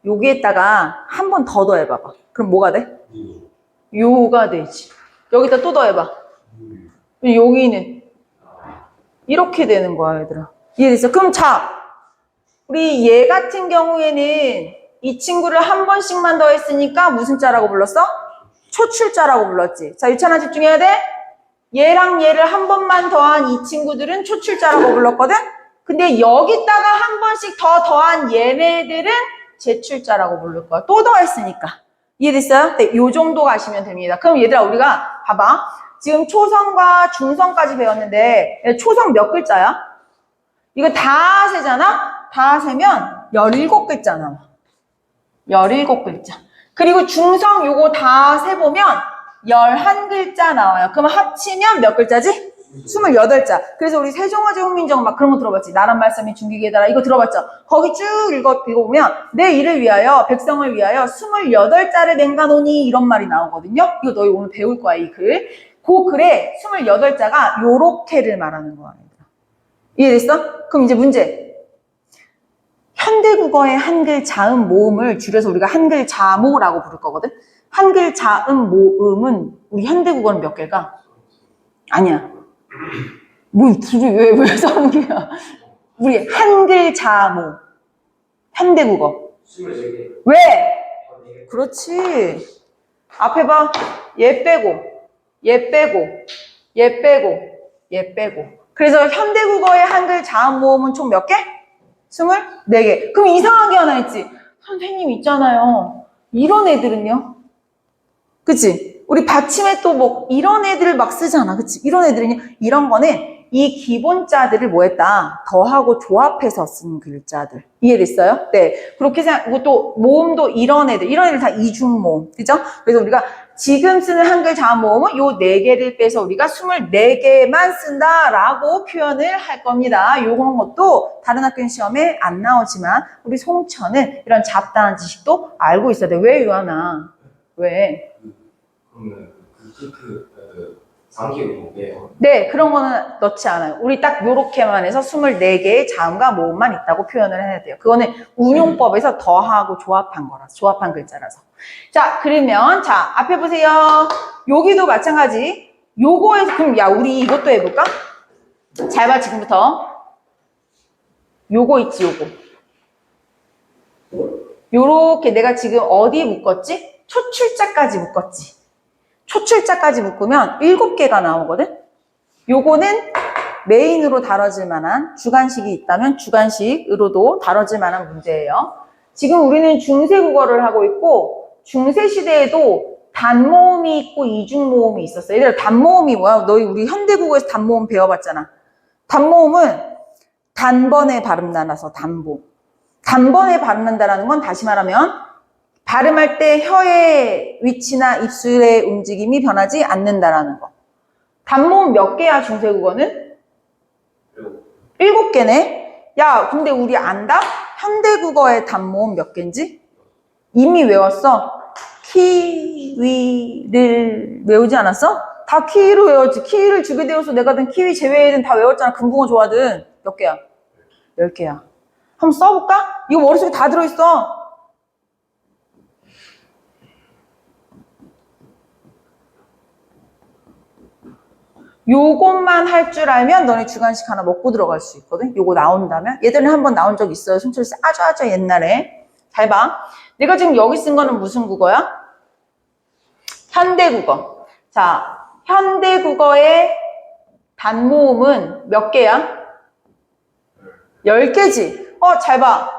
A: 여기에다가 한 번 더 더해봐봐. 그럼 뭐가 돼? 요가 되지. 여기다 또 더해봐. 여기는 이렇게 되는 거야, 얘들아. 이해됐어? 그럼 자, 우리 얘 같은 경우에는 이 친구를 한 번씩만 더했으니까 무슨 자라고 불렀어? 초출자라고 불렀지. 자, 유찬아 집중해야 돼. 얘랑 얘를 한 번만 더한 이 친구들은 초출자라고 불렀거든? 근데 여기다가 한 번씩 더 더한 얘네들은 제출자라고 부를 거야. 또 더했으니까. 이해됐어요? 네, 요 정도 가시면 됩니다. 그럼 얘들아, 우리가 봐봐. 지금 초성과 중성까지 배웠는데 초성 몇 글자야? 이거 다 세잖아? 다 세면 17글자 나와. 17글자. 그리고 중성 요거 다 세보면 11글자 나와요. 그럼 합치면 몇 글자지? 28자. 그래서 우리 세종화재 훈민정 막 그런 거 들어봤지. 나란 말씀이 중기계다라 이거 들어봤죠. 거기 쭉 읽어보면 내 일을 위하여 백성을 위하여 28자를 맹가노니 이런 말이 나오거든요. 이거 너희 오늘 배울 거야 이 글. 그 글에 28자가 요렇게를 말하는 거야. 이해됐어? 그럼 이제 문제. 현대국어의 한글 자음 모음을 줄여서 우리가 한글 자모라고 부를 거거든. 한글 자음 모음은 우리 현대국어는 몇 개일까? 아니야. 뭐 둘이 왜 싸우는게야? 우리 한글 자모 현대국어
B: 23개.
A: 왜? 그렇지. 앞에 봐. 얘 빼고 얘 빼고 얘 빼고 얘 빼고. 그래서 현대국어의 한글 자음 모음은 총 몇 개? 24개. 그럼 이상한 게 하나 있지. 선생님 있잖아요. 이런 애들은요? 그치? 우리 받침에 또 뭐 이런 애들을 막 쓰잖아. 그치? 이런 애들은요. 이런 거는 이 기본자들을 뭐 했다? 더하고 조합해서 쓴 글자들. 이해됐어요? 네. 그렇게 생각하고 또 모음도 이런 애들 다 이중모음. 그죠? 그래서 우리가 지금 쓰는 한글 자음 모음은 요 4개를 빼서 우리가 24개만 쓴다라고 표현을 할 겁니다. 요런 것도 다른 학교 시험에 안 나오지만 우리 송천은 이런 잡다한 지식도 알고 있어야 돼. 왜 유하나? 왜?
B: 그러면 상기로 뭐예요?
A: 네, 그런 거는 넣지 않아요. 우리 딱 요렇게만 해서 24개의 자음과 모음만 있다고 표현을 해야 돼요. 그거는 운용법에서 더하고 조합한 거라서, 조합한 글자라서. 자, 그러면, 자, 앞에 보세요. 여기도 마찬가지. 요거에서, 그럼 야, 우리 이것도 해볼까? 잘 봐, 지금부터. 요거 있지, 요거. 요렇게 내가 지금 어디 묶었지? 초출자까지 묶었지. 초출자까지 묶으면 7개가 나오거든? 요거는 메인으로 다뤄질 만한 주관식이 있다면 주관식으로도 다뤄질 만한 문제예요. 지금 우리는 중세국어를 하고 있고 중세시대에도 단모음이 있고 이중모음이 있었어요. 얘들아 단모음이 뭐야? 너희 우리 현대국어에서 단모음 배워봤잖아. 단모음은 단번에 발음 나눠서 단모. 단번에 발음 난다는 건 다시 말하면 발음할 때 혀의 위치나 입술의 움직임이 변하지 않는다라는 거. 단모음 몇 개야, 중세국어는? 7개네? 야, 근데 우리 안다? 현대국어의 단모음 몇 개인지? 이미 외웠어. 키위를 외우지 않았어? 다 키위로 외웠지. 키위를 주게 되어서 내가 든 키위 제외에는 다 외웠잖아. 금붕어 좋아하든. 몇 개야? 10개야. 한번 써볼까? 이거 머릿속에 다 들어있어. 요것만 할 줄 알면 너네 주관식 하나 먹고 들어갈 수 있거든. 요거 나온다면. 얘들은 한번 나온 적 있어요. 송철씨 아주 옛날에. 잘 봐. 내가 지금 여기 쓴 거는 무슨 국어야? 현대국어. 자, 현대국어의 단모음은 몇 개야? 10개지. 잘 봐.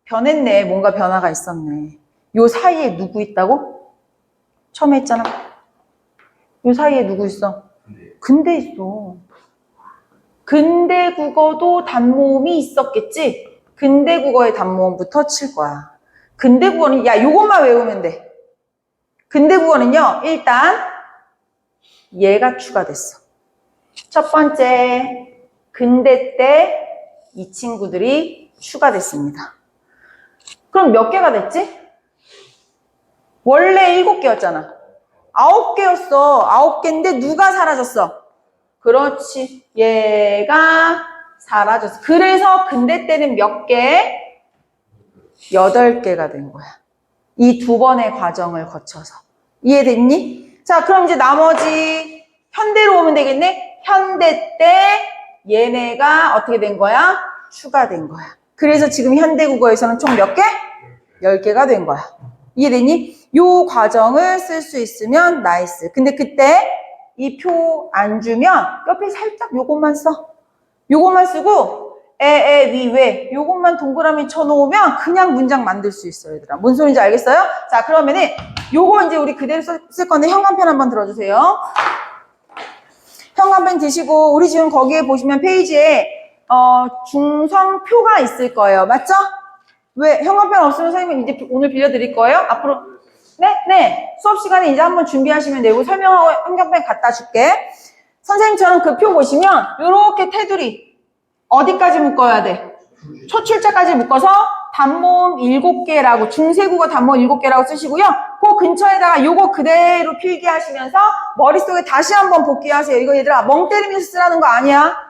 A: 변했네. 뭔가 변화가 있었네. 요 사이에 누구 있다고? 처음에 했잖아. 요 사이에 누구 있어? 근대 있어. 근대 국어도 단모음이 있었겠지? 근대 국어의 단모음부터 칠 거야. 근대 국어는, 야, 요것만 외우면 돼. 근대 국어는요, 일단, 얘가 추가됐어. 첫 번째, 근대 때 이 친구들이 추가됐습니다. 그럼 몇 개가 됐지? 원래 7개였잖아. 9개였어. 9개인데 누가 사라졌어? 그렇지. 얘가 사라졌어. 그래서 근대 때는 몇 개? 8개가 된 거야. 이 2번의 과정을 거쳐서. 이해됐니? 자, 그럼 이제 나머지 현대로 오면 되겠네? 현대 때 얘네가 어떻게 된 거야? 추가된 거야. 그래서 지금 현대국어에서는 총 몇 개? 10개가 된 거야. 이해됐니? 요 과정을 쓸 수 있으면 나이스. 근데 그때 이 표 안 주면 옆에 살짝 요것만 써. 요것만 쓰고 위, 왜 요것만 동그라미 쳐놓으면 그냥 문장 만들 수 있어요, 얘들아. 뭔 소리인지 알겠어요? 자, 그러면은 요거 이제 우리 그대로 쓸 건데 현관펜 한번 들어주세요. 현관펜 드시고 우리 지금 거기에 보시면 페이지에 중성표가 있을 거예요. 맞죠? 왜? 현관펜 없으면 선생님은 이제 오늘 빌려드릴 거예요? 앞으로. 네? 수업 시간에 이제 한번 준비하시면 되고 설명하고 현관펜 갖다 줄게. 선생님처럼 그 표 보시면 이렇게 테두리 어디까지 묶어야 돼? 초출자까지 묶어서 단모음 7개라고 중세국어 단모음 7개라고 쓰시고요. 그 근처에다가 요거 그대로 필기하시면서 머릿속에 다시 한번 복귀하세요. 이거 얘들아 멍 때리면서 쓰라는 거 아니야.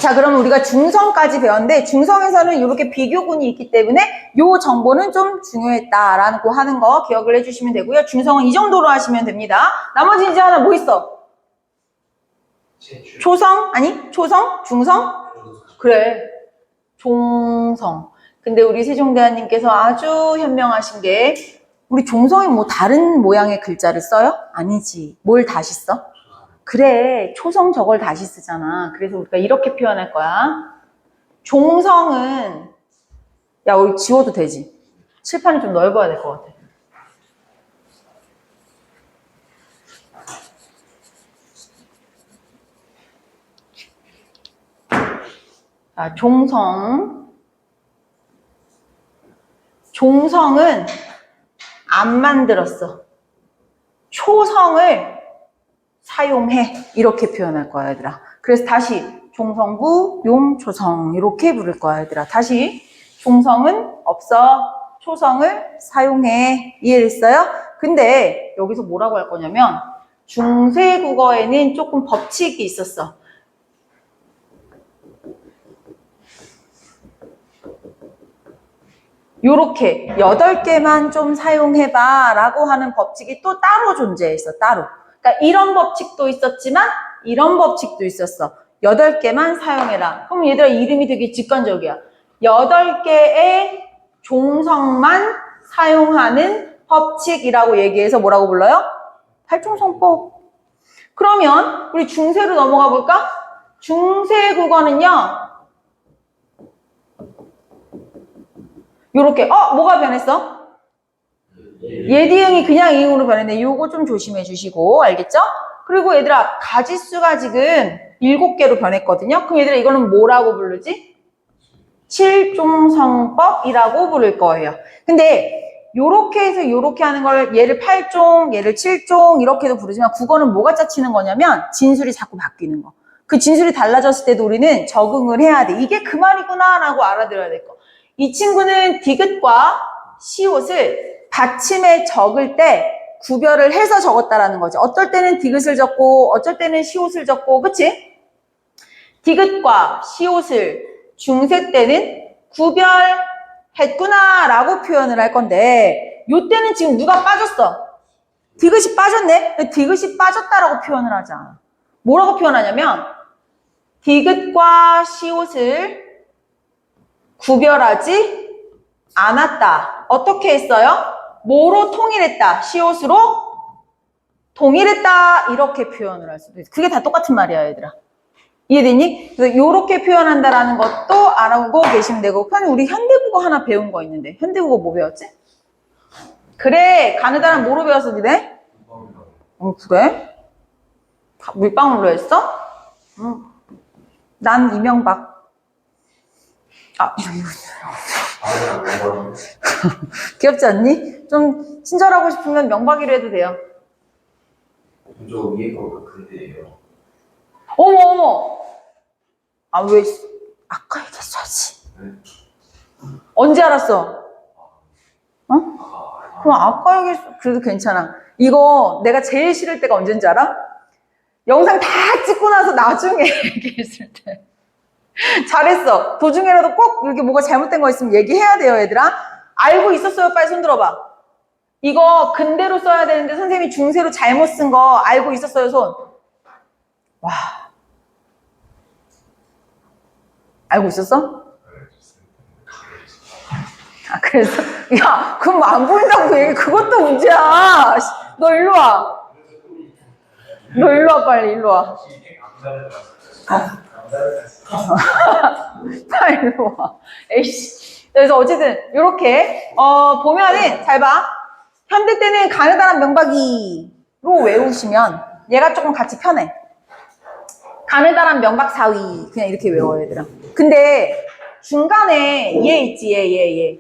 A: 자, 그러면 우리가 중성까지 배웠는데 중성에서는 이렇게 비교군이 있기 때문에 이 정보는 좀 중요했다라고 하는 거 기억을 해주시면 되고요. 중성은 이 정도로 하시면 됩니다. 나머지 이제 하나 뭐 있어? 초성? 아니, 초성? 중성? 그래. 종성. 근데 우리 세종대왕님께서 아주 현명하신 게 우리 종성이 뭐 다른 모양의 글자를 써요? 아니지. 뭘 다시 써? 그래, 초성 저걸 다시 쓰잖아. 그래서 우리가 이렇게 표현할 거야. 종성은, 야, 우리 지워도 되지? 칠판이 좀 넓어야 될 것 같아. 자, 종성. 종성은 안 만들었어. 초성을 사용해. 이렇게 표현할 거야, 얘들아. 그래서 다시 종성부, 용초성 이렇게 부를 거야, 얘들아. 다시 종성은 없어. 초성을 사용해. 이해됐어요? 근데 여기서 뭐라고 할 거냐면 중세국어에는 조금 법칙이 있었어. 요렇게 8개만 좀 사용해봐 라고 하는 법칙이 또 따로 존재했어. 따로. 그러니까 이런 법칙도 있었지만 이런 법칙도 있었어. 8개만 사용해라. 그럼 얘들아 이름이 되게 직관적이야. 8개의 종성만 사용하는 법칙이라고 얘기해서 뭐라고 불러요? 팔종성법. 그러면 우리 중세로 넘어가 볼까? 중세국어는요. 요렇게 뭐가 변했어? 예디응이 그냥 이응으로 변했네. 요거 좀 조심해 주시고 알겠죠? 그리고 얘들아 가지수가 지금 7개로 변했거든요. 그럼 얘들아 이거는 뭐라고 부르지? 칠종성법이라고 부를 거예요. 근데 요렇게 해서 요렇게 하는 걸 얘를 8종, 얘를 7종 이렇게도 부르지만 국어는 뭐가 짜치는 거냐면 진술이 자꾸 바뀌는 거. 그 진술이 달라졌을 때도 우리는 적응을 해야 돼. 이게 그 말이구나 라고 알아들어야 될 거. 이 친구는 디귿과 시옷을 받침에 적을 때 구별을 해서 적었다라는 거죠. 어떨 때는 디귿을 적고 어쩔 때는 시옷을 적고 그치? 디귿과 시옷을 중세 때는 구별했구나 라고 표현을 할 건데 요때는 지금 누가 빠졌어? 디귿이 빠졌네? 디귿이 빠졌다라고 표현을 하지 않아. 뭐라고 표현하냐면 디귿과 시옷을 구별하지 않았다. 어떻게 했어요? 뭐로 통일했다? 시옷으로 통일했다. 이렇게 표현을 할 수도 있어. 그게 다 똑같은 말이야, 얘들아. 이해되니? 그래서 이렇게 표현한다라는 것도 알아보고 계시면 되고. 그냥 우리 현대국어 하나 배운 거 있는데. 현대국어 뭐 배웠지? 그래, 가느다란 뭐로 배웠어, 니네? 그래? 물방울로 했어? 난 이명박. 귀엽지 않니? 좀 친절하고 싶으면 명박이로 해도 돼요.
B: 저 위에 거가 근데예요.
A: 어머. 아, 왜? 아까 얘기했어야지.
B: 네.
A: 언제 알았어? 그럼 아까 얘기했어. 그래도 괜찮아. 이거 내가 제일 싫을 때가 언제인지 알아? 영상 다 찍고 나서 나중에 얘기했을 때. 잘했어. 도중에라도 꼭 이렇게 뭐가 잘못된 거 있으면 얘기해야 돼요, 얘들아. 알고 있었어요? 빨리 손 들어봐. 이거 근대로 써야 되는데 선생님이 중세로 잘못 쓴 거 알고 있었어요, 손? 와. 알고 있었어? 아, 그래서? 야, 그럼 안 보인다고 얘기, 그것도 문제야. 너 일로 와. 너 일로 와, 빨리, 일로 와. 빨리 일로 와. 에이씨. 그래서 어쨌든, 요렇게, 보면은, 잘 봐. 현대 때는 가느다란 명박이로 외우시면 얘가 조금 같이 편해. 가느다란 명박 사위 그냥 이렇게 외워요 얘들아. 근데 중간에 얘 있지 얘.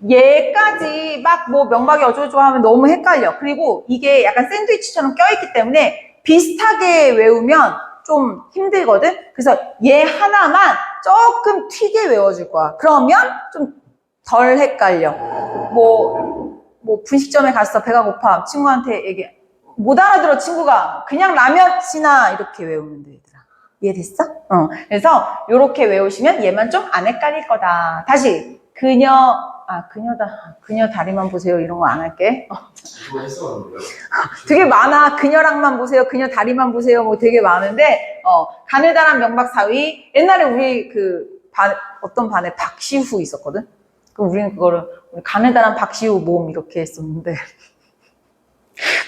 A: 얘까지 막 뭐 명박이 어쩌고저쩌고 하면 너무 헷갈려. 그리고 이게 약간 샌드위치처럼 껴있기 때문에 비슷하게 외우면 좀 힘들거든. 그래서 얘 하나만 조금 튀게 외워줄 거야. 그러면 좀 덜 헷갈려. 뭐 분식점에 갔어. 배가 고파. 친구한테 얘기해. 못 알아들어 친구가. 그냥 라면이나 이렇게 외우면 돼 얘들아. 이해됐어? 그래서 이렇게 외우시면 얘만 좀 안 헷갈릴 거다. 다시 그녀 다리만 보세요. 이런 거 안 할게.
B: 이거 했었는데요.
A: 되게 많아. 그녀랑만 보세요. 그녀 다리만 보세요. 뭐 되게 많은데, 가느다란 명박 사위. 옛날에 우리 어떤 반에 박시후 있었거든? 그럼 우리는 그거를, 가느다란 박시후 모음 이렇게 했었는데.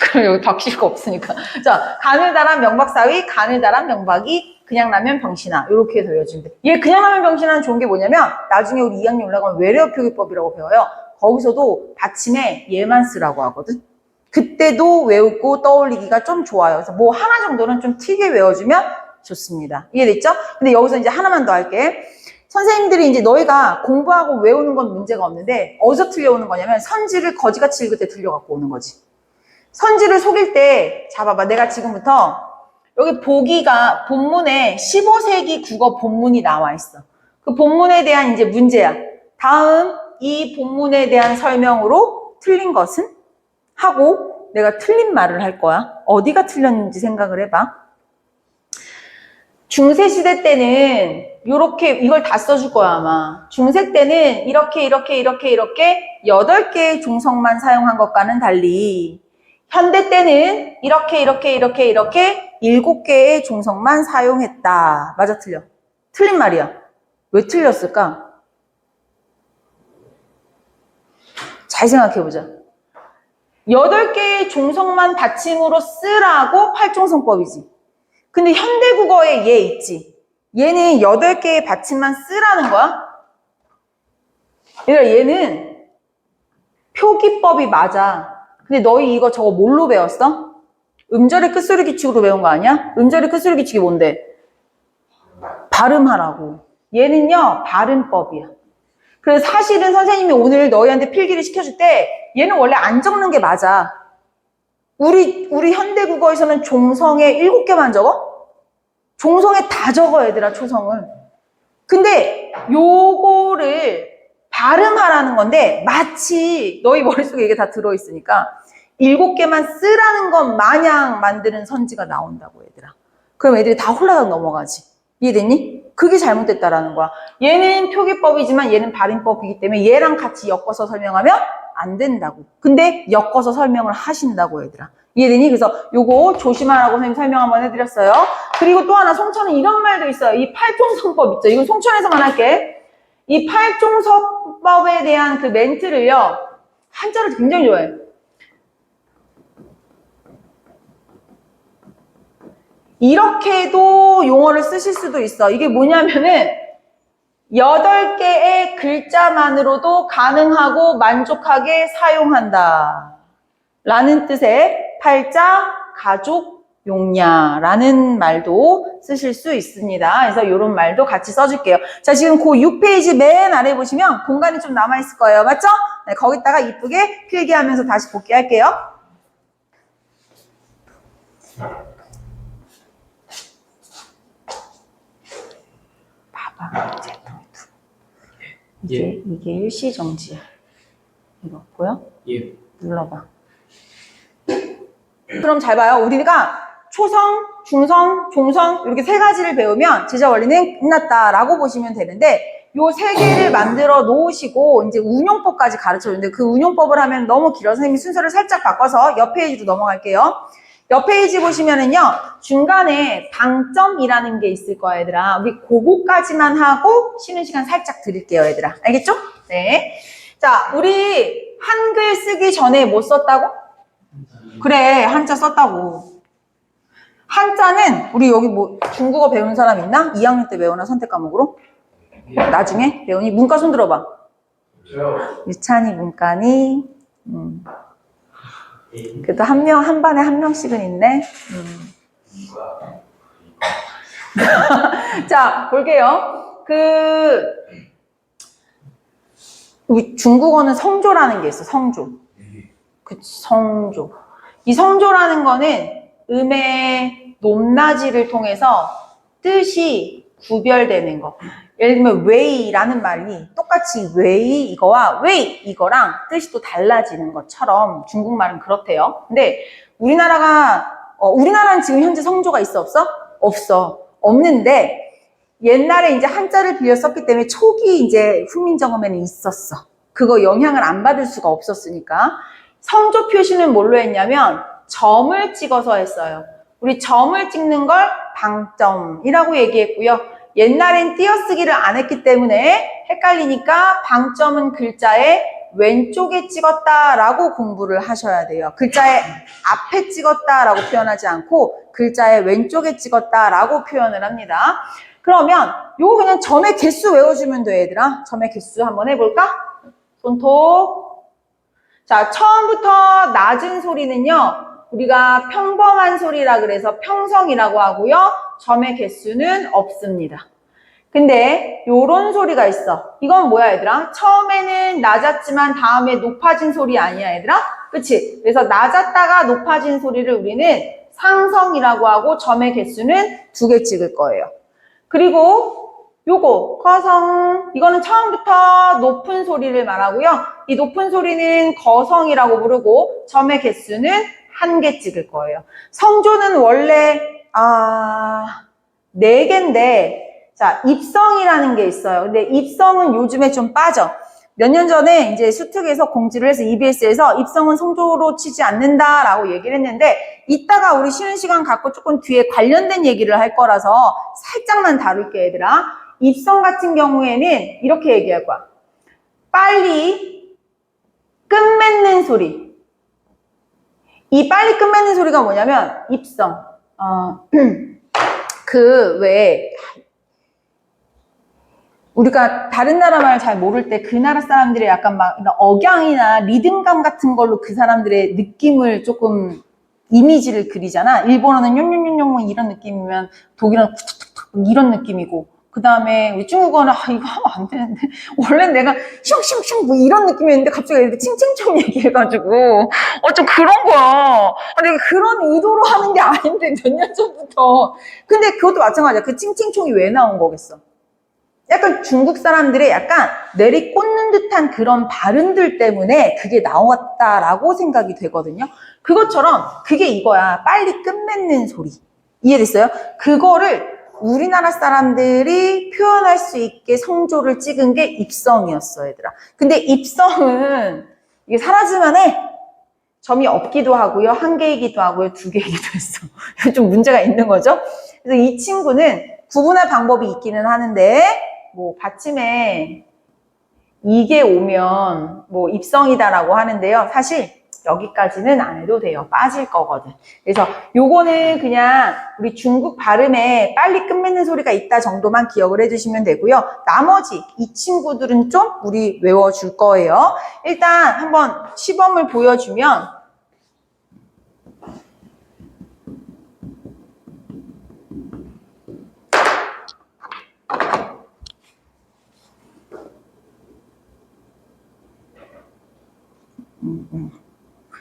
A: 그럼 여기 박시후가 없으니까. 자, 가느다란 명박 사위, 가느다란 명박이, 그냥 라면 병신아. 이렇게 해서 외워주면 돼. 얘 그냥 라면 병신아는 좋은 게 뭐냐면, 나중에 우리 2학년 올라가면 외래어 표기법이라고 배워요. 거기서도 받침에 얘만 쓰라고 하거든. 그때도 외우고 떠올리기가 좀 좋아요. 그래서 뭐 하나 정도는 좀 튀게 외워주면 좋습니다. 이해됐죠? 근데 여기서 이제 하나만 더 할게. 선생님들이 이제 너희가 공부하고 외우는 건 문제가 없는데 어디서 틀려오는 거냐면 선지를 거지같이 읽을 때 틀려갖고 오는 거지. 선지를 속일 때 잡아봐. 내가 지금부터 여기 보기가 본문에 15세기 국어 본문이 나와 있어. 그 본문에 대한 이제 문제야. 다음 이 본문에 대한 설명으로 틀린 것은? 하고 내가 틀린 말을 할 거야. 어디가 틀렸는지 생각을 해봐. 중세시대 때는 요렇게 이걸 다 써줄 거야 아마. 중세 때는 이렇게 8개의 종성만 사용한 것과는 달리 현대 때는 이렇게 7개의 종성만 사용했다. 맞아 틀려? 틀린 말이야. 왜 틀렸을까? 잘 생각해보자. 8개의 종성만 받침으로 쓰라고 팔종성법이지. 근데 현대국어에 얘 있지. 얘는 8개의 받침만 쓰라는 거야. 얘는 표기법이 맞아. 근데 너희 이거 저거 뭘로 배웠어? 음절의 끝소리 규칙으로 배운 거 아니야? 음절의 끝소리 규칙이 뭔데? 발음하라고. 얘는요, 발음법이야. 그래서 사실은 선생님이 오늘 너희한테 필기를 시켜줄 때 얘는 원래 안 적는 게 맞아. 우리 현대국어에서는 종성에 7개만 적어? 종성에 다 적어 얘들아 초성을. 근데 요거를 발음하라는 건데 마치 너희 머릿속에 이게 다 들어있으니까 7개만 쓰라는 것 마냥 만드는 선지가 나온다고 얘들아. 그럼 애들이 다 홀라당 넘어가지. 이해됐니? 그게 잘못됐다라는 거야. 얘는 표기법이지만 얘는 발음법이기 때문에 얘랑 같이 엮어서 설명하면 안 된다고. 근데 엮어서 설명을 하신다고 얘들아. 이해되니? 그래서 요거 조심하라고 선생님 설명 한번 해드렸어요. 그리고 또 하나 송천은 이런 말도 있어요. 이 팔종성법 있죠. 이건 송천에서만 할게. 이 팔종성법에 대한 그 멘트를요. 한자를 굉장히 좋아해. 이렇게도 용어를 쓰실 수도 있어. 이게 뭐냐면은 8개의 글자만으로도 가능하고 만족하게 사용한다. 라는 뜻의 팔자, 가족, 용야라는 말도 쓰실 수 있습니다. 그래서 이런 말도 같이 써줄게요. 자, 지금 그 6페이지 맨 아래 보시면 공간이 좀 남아있을 거예요. 맞죠? 네, 거기다가 이쁘게 필기하면서 다시 복귀할게요. 봐봐. 이게 일시정지야. 이거 보여?
B: 예.
A: 눌러봐. 그럼 잘 봐요. 우리가 초성, 중성, 종성 이렇게 3가지를 배우면 제자 원리는 끝났다라고 보시면 되는데 요 3개를 만들어 놓으시고 이제 운용법까지 가르쳐 주는데 그 운용법을 하면 너무 길어서 선생님이 순서를 살짝 바꿔서 옆 페이지로 넘어갈게요. 옆 페이지 보시면은요 중간에 방점이라는 게 있을 거야 얘들아. 우리 그거까지만 하고 쉬는 시간 살짝 드릴게요 얘들아. 알겠죠? 네. 자, 우리 한글 쓰기 전에 뭐 썼다고? 그래, 한자 썼다고. 한자는 우리 여기 뭐 중국어 배우는 사람 있나? 2학년 때 배우나 선택 과목으로? 나중에 배우니? 문과 손 들어봐.
B: 저요.
A: 유찬이 문과니? 그래도 한 반에 한 명씩은 있네.
B: 이거야.
A: 자, 볼게요. 우리 중국어는 성조라는 게 있어, 성조. 그치, 성조. 이 성조라는 거는 음의 높낮이를 통해서 뜻이 구별되는 거. 예를 들면 웨이라는 말이 똑같이 웨이 이거와 웨이 이거랑 뜻이 또 달라지는 것처럼 중국말은 그렇대요. 근데 우리나라는 지금 현재 성조가 있어 없어? 없어. 없는데 옛날에 이제 한자를 빌려 썼기 때문에 초기 이제 훈민정음에는 있었어. 그거 영향을 안 받을 수가 없었으니까. 성조 표시는 뭘로 했냐면 점을 찍어서 했어요. 우리 점을 찍는 걸 방점이라고 얘기했고요. 옛날엔 띄어쓰기를 안 했기 때문에 헷갈리니까 방점은 글자의 왼쪽에 찍었다라고 공부를 하셔야 돼요. 글자의 앞에 찍었다라고 표현하지 않고 글자의 왼쪽에 찍었다라고 표현을 합니다. 그러면 요거 그냥 점의 개수 외워주면 돼, 얘들아. 점의 개수 한번 해볼까? 손톱. 자, 처음부터 낮은 소리는요. 우리가 평범한 소리라 그래서 평성이라고 하고요. 점의 개수는 없습니다. 근데 요런 소리가 있어. 이건 뭐야, 얘들아? 처음에는 낮았지만 다음에 높아진 소리 아니야, 얘들아? 그치? 그래서 낮았다가 높아진 소리를 우리는 상성이라고 하고 점의 개수는 2개 찍을 거예요. 그리고 요거 거성, 이거는 처음부터 높은 소리를 말하고요. 이 높은 소리는 거성이라고 부르고 점의 개수는 1개 찍을 거예요. 성조는 원래 4개인데 자, 입성이라는 게 있어요. 근데 입성은 요즘에 좀 빠져. 몇 년 전에 이제 수특에서 공지를 해서 EBS에서 입성은 성조로 치지 않는다라고 얘기를 했는데 이따가 우리 쉬는 시간 갖고 조금 뒤에 관련된 얘기를 할 거라서 살짝만 다룰게, 얘들아. 입성 같은 경우에는 이렇게 얘기할 거야. 빨리 끝맺는 소리. 이 빨리 끝맺는 소리가 뭐냐면 입성. 왜 우리가 다른 나라 말 잘 모를 때 그 나라 사람들의 약간 막 이런 억양이나 리듬감 같은 걸로 그 사람들의 느낌을 조금 이미지를 그리잖아. 일본어는 뇽뇽뇽뇽 이런 느낌이면 독일어는 툭툭툭 이런 느낌이고 그 다음에 우리 중국어는 이거 하면 안 되는데 원래 내가 슝슝슝 뭐 이런 느낌이었는데 갑자기 이렇게 칭칭총 얘기해가지고 좀 그런 거야. 내가 그런 의도로 하는 게 아닌데 몇 년 전부터. 근데 그것도 마찬가지야. 그 칭칭총이 왜 나온 거겠어? 약간 중국 사람들의 약간 내리꽂는 듯한 그런 발음들 때문에 그게 나왔다라고 생각이 되거든요. 그것처럼 그게 이거야. 빨리 끝맺는 소리. 이해됐어요? 그거를 우리나라 사람들이 표현할 수 있게 성조를 찍은 게 입성이었어, 얘들아. 근데 입성은 이게 사라지면 해. 점이 없기도 하고요. 1개이기도 하고요. 2개이기도 했어. 좀 문제가 있는 거죠. 그래서 이 친구는 구분할 방법이 있기는 하는데 뭐 받침에 2개 오면 뭐 입성이다라고 하는데요. 사실 여기까지는 안 해도 돼요. 빠질 거거든. 그래서 요거는 그냥 우리 중국 발음에 빨리 끝맺는 소리가 있다 정도만 기억을 해주시면 되고요. 나머지 이 친구들은 좀 우리 외워줄 거예요. 일단 한번 시범을 보여주면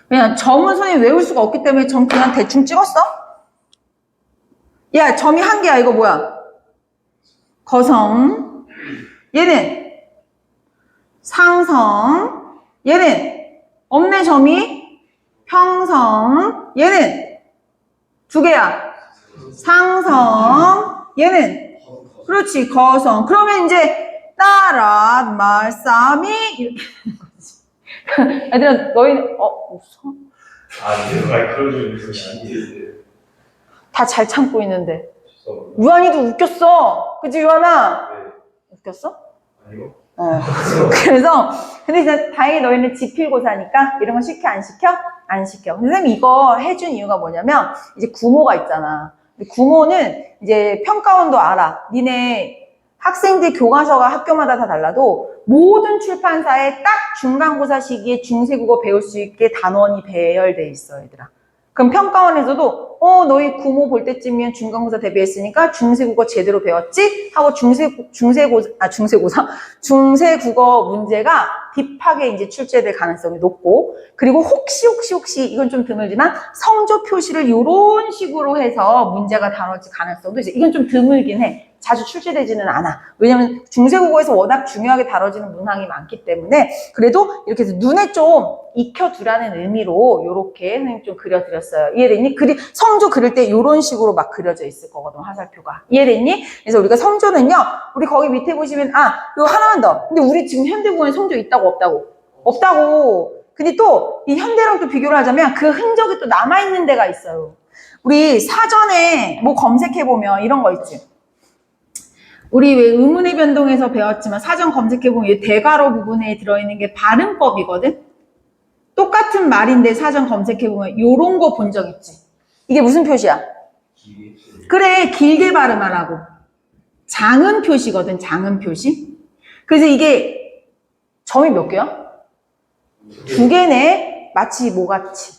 A: 그냥 점은 선생님 외울 수가 없기 때문에 점 그냥 대충 찍었어? 야, 점이 1개야. 이거 뭐야? 거성. 얘는 상성. 얘는 없네, 점이. 평성. 얘는 2개야. 상성. 얘는 그렇지, 거성. 그러면 이제 따라 말싸미 이렇게 되는 거지. 얘들아, 너희는 웃어?
B: 내가 그러는 것이 아니에요.
A: 다 잘 참고 있는데. 유한이도 웃겼어. 그치, 유한아?
B: 네.
A: 웃겼어?
B: 아니요.
A: 그래서, 근데 이제 다행히 너희는 지필고사니까 이런 거 시켜, 안 시켜? 안 시켜. 선생님이 이거 해준 이유가 뭐냐면, 이제 구모가 있잖아. 구모는 이제 평가원도 알아. 니네 학생들 교과서가 학교마다 다 달라도 모든 출판사에 딱 중간고사 시기에 중세국어 배울 수 있게 단원이 배열돼 있어, 얘들아. 그럼 평가원에서도 너희 구모 볼 때쯤이면 중간고사 대비했으니까 중세국어 제대로 배웠지? 하고 중세국어 문제가 딥하게 이제 출제될 가능성이 높고, 그리고 혹시 이건 좀 드물지만 성조 표시를 이런 식으로 해서 문제가 다뤄질 가능성도 있어. 이건 좀 드물긴 해. 자주 출제되지는 않아. 왜냐면 중세국어에서 워낙 중요하게 다뤄지는 문항이 많기 때문에. 그래도 이렇게 해서 눈에 좀 익혀두라는 의미로 이렇게 선생님 좀 그려드렸어요. 이해됐니? 성조 그릴 때 이런 식으로 막 그려져 있을 거거든, 화살표가. 이해됐니? 그래서 우리가 성조는요, 우리 거기 밑에 보시면, 이거 하나만 더. 근데 우리 지금 현대국어에 성조 있다고 없다고? 없다고. 근데 또 이 현대랑 또 비교를 하자면 그 흔적이 또 남아있는 데가 있어요. 우리 사전에 뭐 검색해보면 이런 거 있지. 우리 왜 의문의 변동에서 배웠지만 사전 검색해보면 이 대괄호 부분에 들어있는 게 발음법이거든? 똑같은 말인데 사전 검색해보면 요런 거 본 적 있지? 이게 무슨 표시야? 그래, 길게 발음하라고. 장은 표시거든, 장은 표시. 그래서 이게 점이 몇 개야? 2개네. 마치 뭐같이?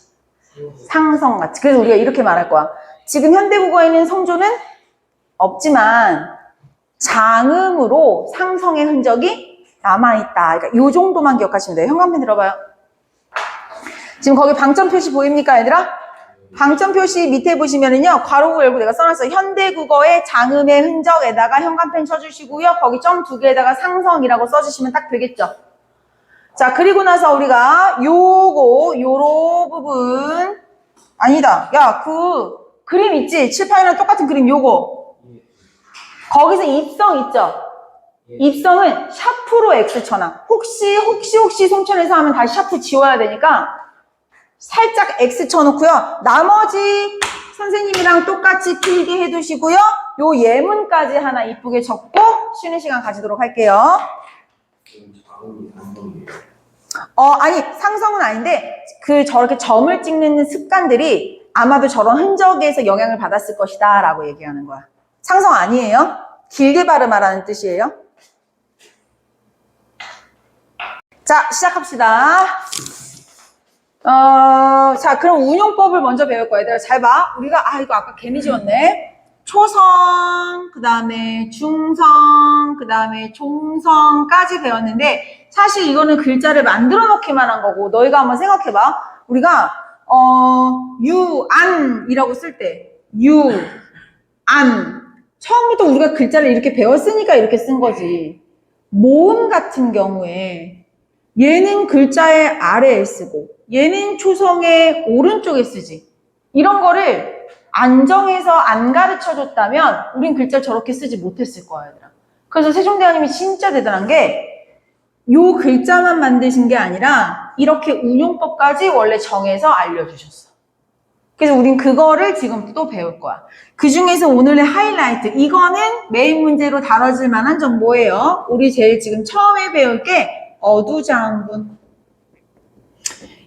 A: 상성같이. 그래서 우리가 이렇게 말할 거야. 지금 현대국어에는 성조는 없지만 장음으로 상성의 흔적이 남아있다. 그러니까 요 정도만 기억하시면 돼요. 현관펜 들어봐요. 지금 거기 방점 표시 보입니까, 얘들아? 방점 표시 밑에 보시면은요, 괄호 열고 내가 써놨어요. 현대국어의 장음의 흔적에다가 현관펜 쳐주시고요. 거기 점 2개에다가 상성이라고 써주시면 딱 되겠죠. 자, 그리고 나서 우리가 요런 부분. 아니다. 야, 그 그림 있지? 칠판이랑 똑같은 그림 요거. 거기서 입성 있죠? 입성은 샤프로 X 쳐놔. 혹시 송천에서 하면 다시 샤프 지워야 되니까 살짝 X 쳐놓고요. 나머지 선생님이랑 똑같이 필기 해두시고요. 요 예문까지 하나 이쁘게 적고 쉬는 시간 가지도록 할게요. 아니, 상성은 아닌데 저렇게 점을 찍는 습관들이 아마도 저런 흔적에서 영향을 받았을 것이다 라고 얘기하는 거야. 상성 아니에요. 길게 발음하라는 뜻이에요. 자, 시작합시다. 자, 그럼 운용법을 먼저 배울 거야. 얘들아, 잘 봐. 우리가, 이거 아까 개미 지웠네. 초성, 그 다음에 중성, 그 다음에 종성까지 배웠는데, 사실 이거는 글자를 만들어 놓기만 한 거고, 너희가 한번 생각해봐. 우리가, 유안이라고 쓸 때, 유안. 처음부터 우리가 글자를 이렇게 배웠으니까 이렇게 쓴 거지. 모음 같은 경우에 얘는 글자의 아래에 쓰고 얘는 초성의 오른쪽에 쓰지. 이런 거를 안 정해서 안 가르쳐줬다면 우린 글자를 저렇게 쓰지 못했을 거야, 얘들아. 그래서 세종대왕님이 진짜 대단한 게 요 글자만 만드신 게 아니라 이렇게 운용법까지 원래 정해서 알려주셨어. 그래서 우린 그거를 지금 또 배울 거야. 그 중에서 오늘의 하이라이트, 이거는 메인 문제로 다뤄질 만한 정보예요. 우리 제일 지금 처음에 배울 게 어두장군.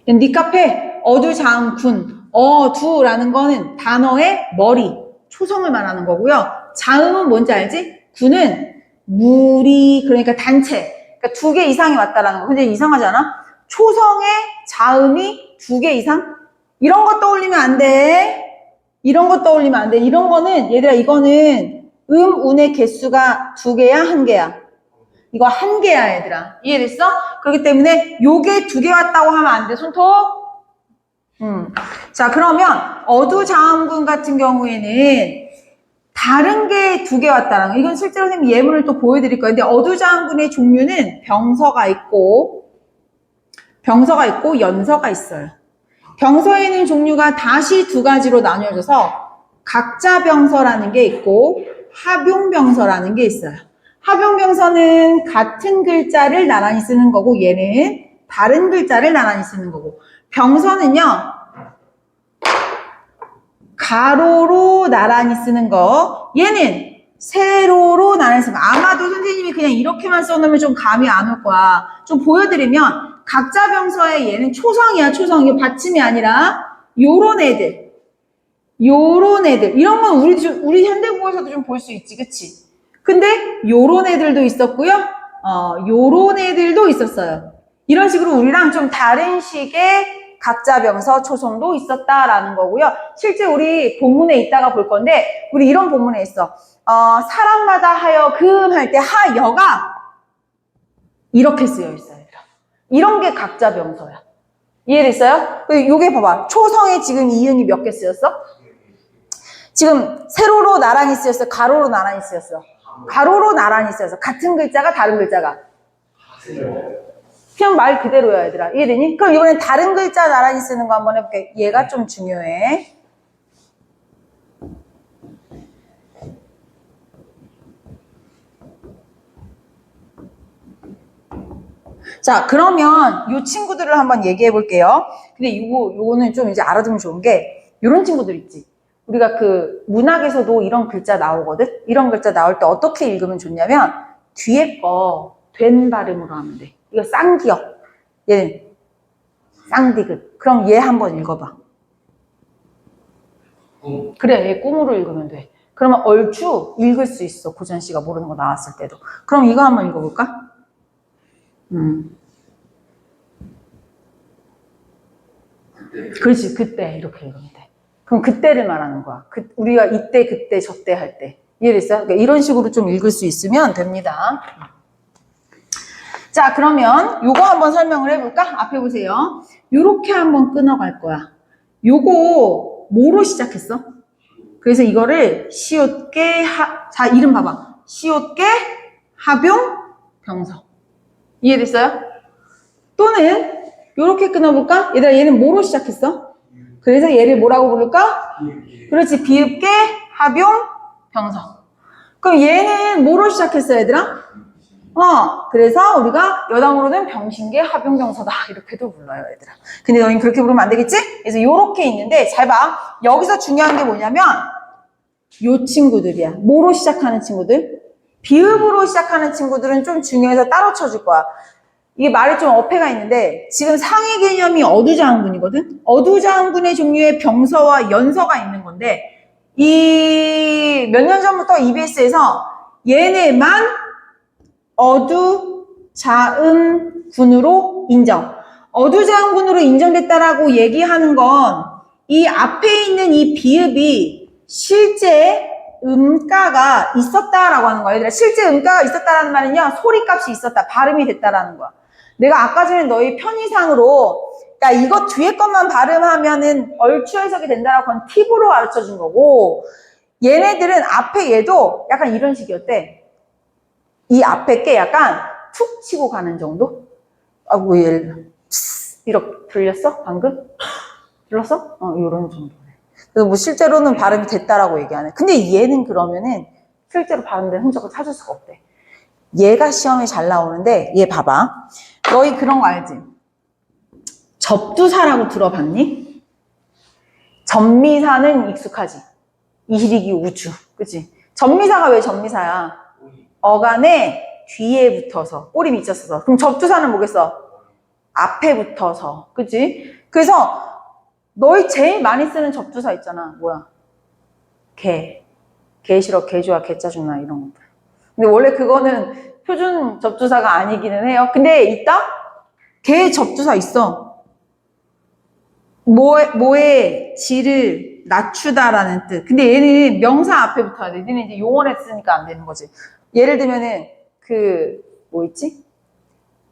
A: 네 카페 어두장군. 어두라는 거는 단어의 머리, 초성을 말하는 거고요. 자음은 뭔지 알지? 군은 무리, 그러니까 단체. 그러니까 2개 이상이 왔다라는 거. 근데 이상하지 않아? 초성의 자음이 2개 이상? 이런 거 떠올리면 안 돼. 이런 거 떠올리면 안 돼. 이런 거는, 얘들아, 이거는 운의 개수가 2개야, 1개야? 이거 1개야, 얘들아. 이해됐어? 그렇기 때문에 요게 2개 왔다고 하면 안 돼. 손톱. 자, 그러면 어두자음군 같은 경우에는 다른 게 2개 왔다는 거. 이건 실제로 선생님 예문을 또 보여드릴 거예요. 근데 어두자음군의 종류는 병서가 있고 연서가 있어요. 병서에는 종류가 다시 2가지로 나뉘어져서 각자병서라는 게 있고 합용병서라는 게 있어요. 합용병서는 같은 글자를 나란히 쓰는 거고 얘는 다른 글자를 나란히 쓰는 거고, 병서는요 가로로 나란히 쓰는 거, 얘는 세로로 나란히 쓰는 거. 아마도 선생님이 그냥 이렇게만 써놓으면 좀 감이 안 올 거야. 좀 보여드리면 각자 병서에 얘는 초성이야, 초성. 이게 받침이 아니라 요런 애들 이런 건 우리 현대국어에서도 좀 볼 수 있지, 그치? 근데 요런 애들도 있었고요. 요런 애들도 있었어요. 이런 식으로 우리랑 좀 다른 식의 각자병서 초성도 있었다라는 거고요. 실제 우리 본문에 있다가 볼 건데 우리 이런 본문에 있어. 사람마다 하여금 할 때 하여가 이렇게 쓰여 있어요. 이런 게 각자병서야. 이해됐어요? 요게 봐봐. 초성에 지금 이응이 몇 개 쓰였어? 지금 세로로 나란히 쓰였어? 가로로 나란히 쓰였어? 가로로 나란히 쓰였어. 같은 글자가 다른 글자가? 그냥 말 그대로야 얘들아. 이해되니? 그럼 이번엔 다른 글자 나란히 쓰는 거 한번 해볼게. 얘가 좀 중요해. 자, 그러면 이 친구들을 한번 얘기해 볼게요. 근데 요거는 좀 이제 알아두면 좋은 게, 요런 친구들 있지. 우리가 그 문학에서도 이런 글자 나오거든? 이런 글자 나올 때 어떻게 읽으면 좋냐면, 뒤에 거 된 발음으로 하면 돼. 이거 쌍기역. 얘는 쌍디귿. 그럼 얘 한번 읽어봐. 그래, 얘 꿈으로 읽으면 돼. 그러면 얼추 읽을 수 있어. 고전 씨가 모르는 거 나왔을 때도. 그럼 이거 한번 읽어볼까? 그렇지, 그때 이렇게 읽으면 돼. 그럼 그때를 말하는 거야. 우리가 이때, 그때, 저때 할 때. 이해됐어요? 그러니까 이런 식으로 좀 읽을 수 있으면 됩니다. 자, 그러면 요거 한번 설명을 해볼까? 앞에 보세요. 요렇게 한번 끊어갈 거야. 요거 뭐로 시작했어? 그래서 이거를 시옷계 자, 이름 봐봐. 시옷계 합용 병서. 이해됐어요? 또는 요렇게 끊어볼까? 얘들아, 얘는 뭐로 시작했어? 그래서 얘를 뭐라고 부를까? 그렇지, 비읍계 합용 병서. 그럼 얘는 뭐로 시작했어, 얘들아? 그래서 우리가 여당으로는 병신계 합용병서다 이렇게도 불러요, 얘들아. 근데 너희는 그렇게 부르면 안 되겠지? 그래서 요렇게 있는데 잘 봐. 여기서 중요한 게 뭐냐면 요 친구들이야. 뭐로 시작하는 친구들? 비읍으로 시작하는 친구들은 좀 중요해서 따로 쳐줄 거야. 이게 말이 좀 어폐가 있는데 지금 상위 개념이 어두자음군이거든? 어두자음군의 종류의 병서와 연서가 있는 건데 이 몇 년 전부터 EBS에서 얘네만 어두자음군으로 인정. 어두자음군으로 인정됐다라고 얘기하는 건 이 앞에 있는 이 비읍이 실제 음가가 있었다라고 하는 거야. 얘들아, 실제 음가가 있었다라는 말은요, 소리값이 있었다, 발음이 됐다라는 거야. 내가 아까 전에 너희 편의상으로, 그러니까 이거 뒤에 것만 발음하면은 얼추 해석이 된다라고 한 팁으로 가르쳐 준 거고, 얘네들은 앞에 얘도 약간 이런 식이었대. 이 앞에 게 약간 툭 치고 가는 정도? 아이고, 얘를 이렇게 들렸어? 방금? 들렸어? 요런 정도네. 그래서 뭐 실제로는 발음이 됐다라고 얘기하네. 근데 얘는 그러면은 실제로 발음된 흔적을 찾을 수가 없대. 얘가 시험에 잘 나오는데 얘 봐봐. 너희 그런 거 알지? 접두사라고 들어봤니? 전미사는 익숙하지. 이리기 우주. 그치? 전미사가 왜 전미사야? 어간에 뒤에 붙어서 꼬리 밑쳤어서. 그럼 접두사는 뭐겠어? 앞에 붙어서. 그치? 그래서 너희 제일 많이 쓰는 접두사 있잖아. 뭐야? 개. 개 싫어, 개 좋아, 개 짜증나 이런 것들. 근데 원래 그거는 표준 접두사가 아니기는 해요. 근데 있다? 개 접두사 있어. 뭐의 질을 낮추다라는 뜻. 근데 얘는 명사 앞에 붙어야 돼. 얘는 이제 용어를 쓰니까 안 되는 거지. 예를 들면은 뭐 있지?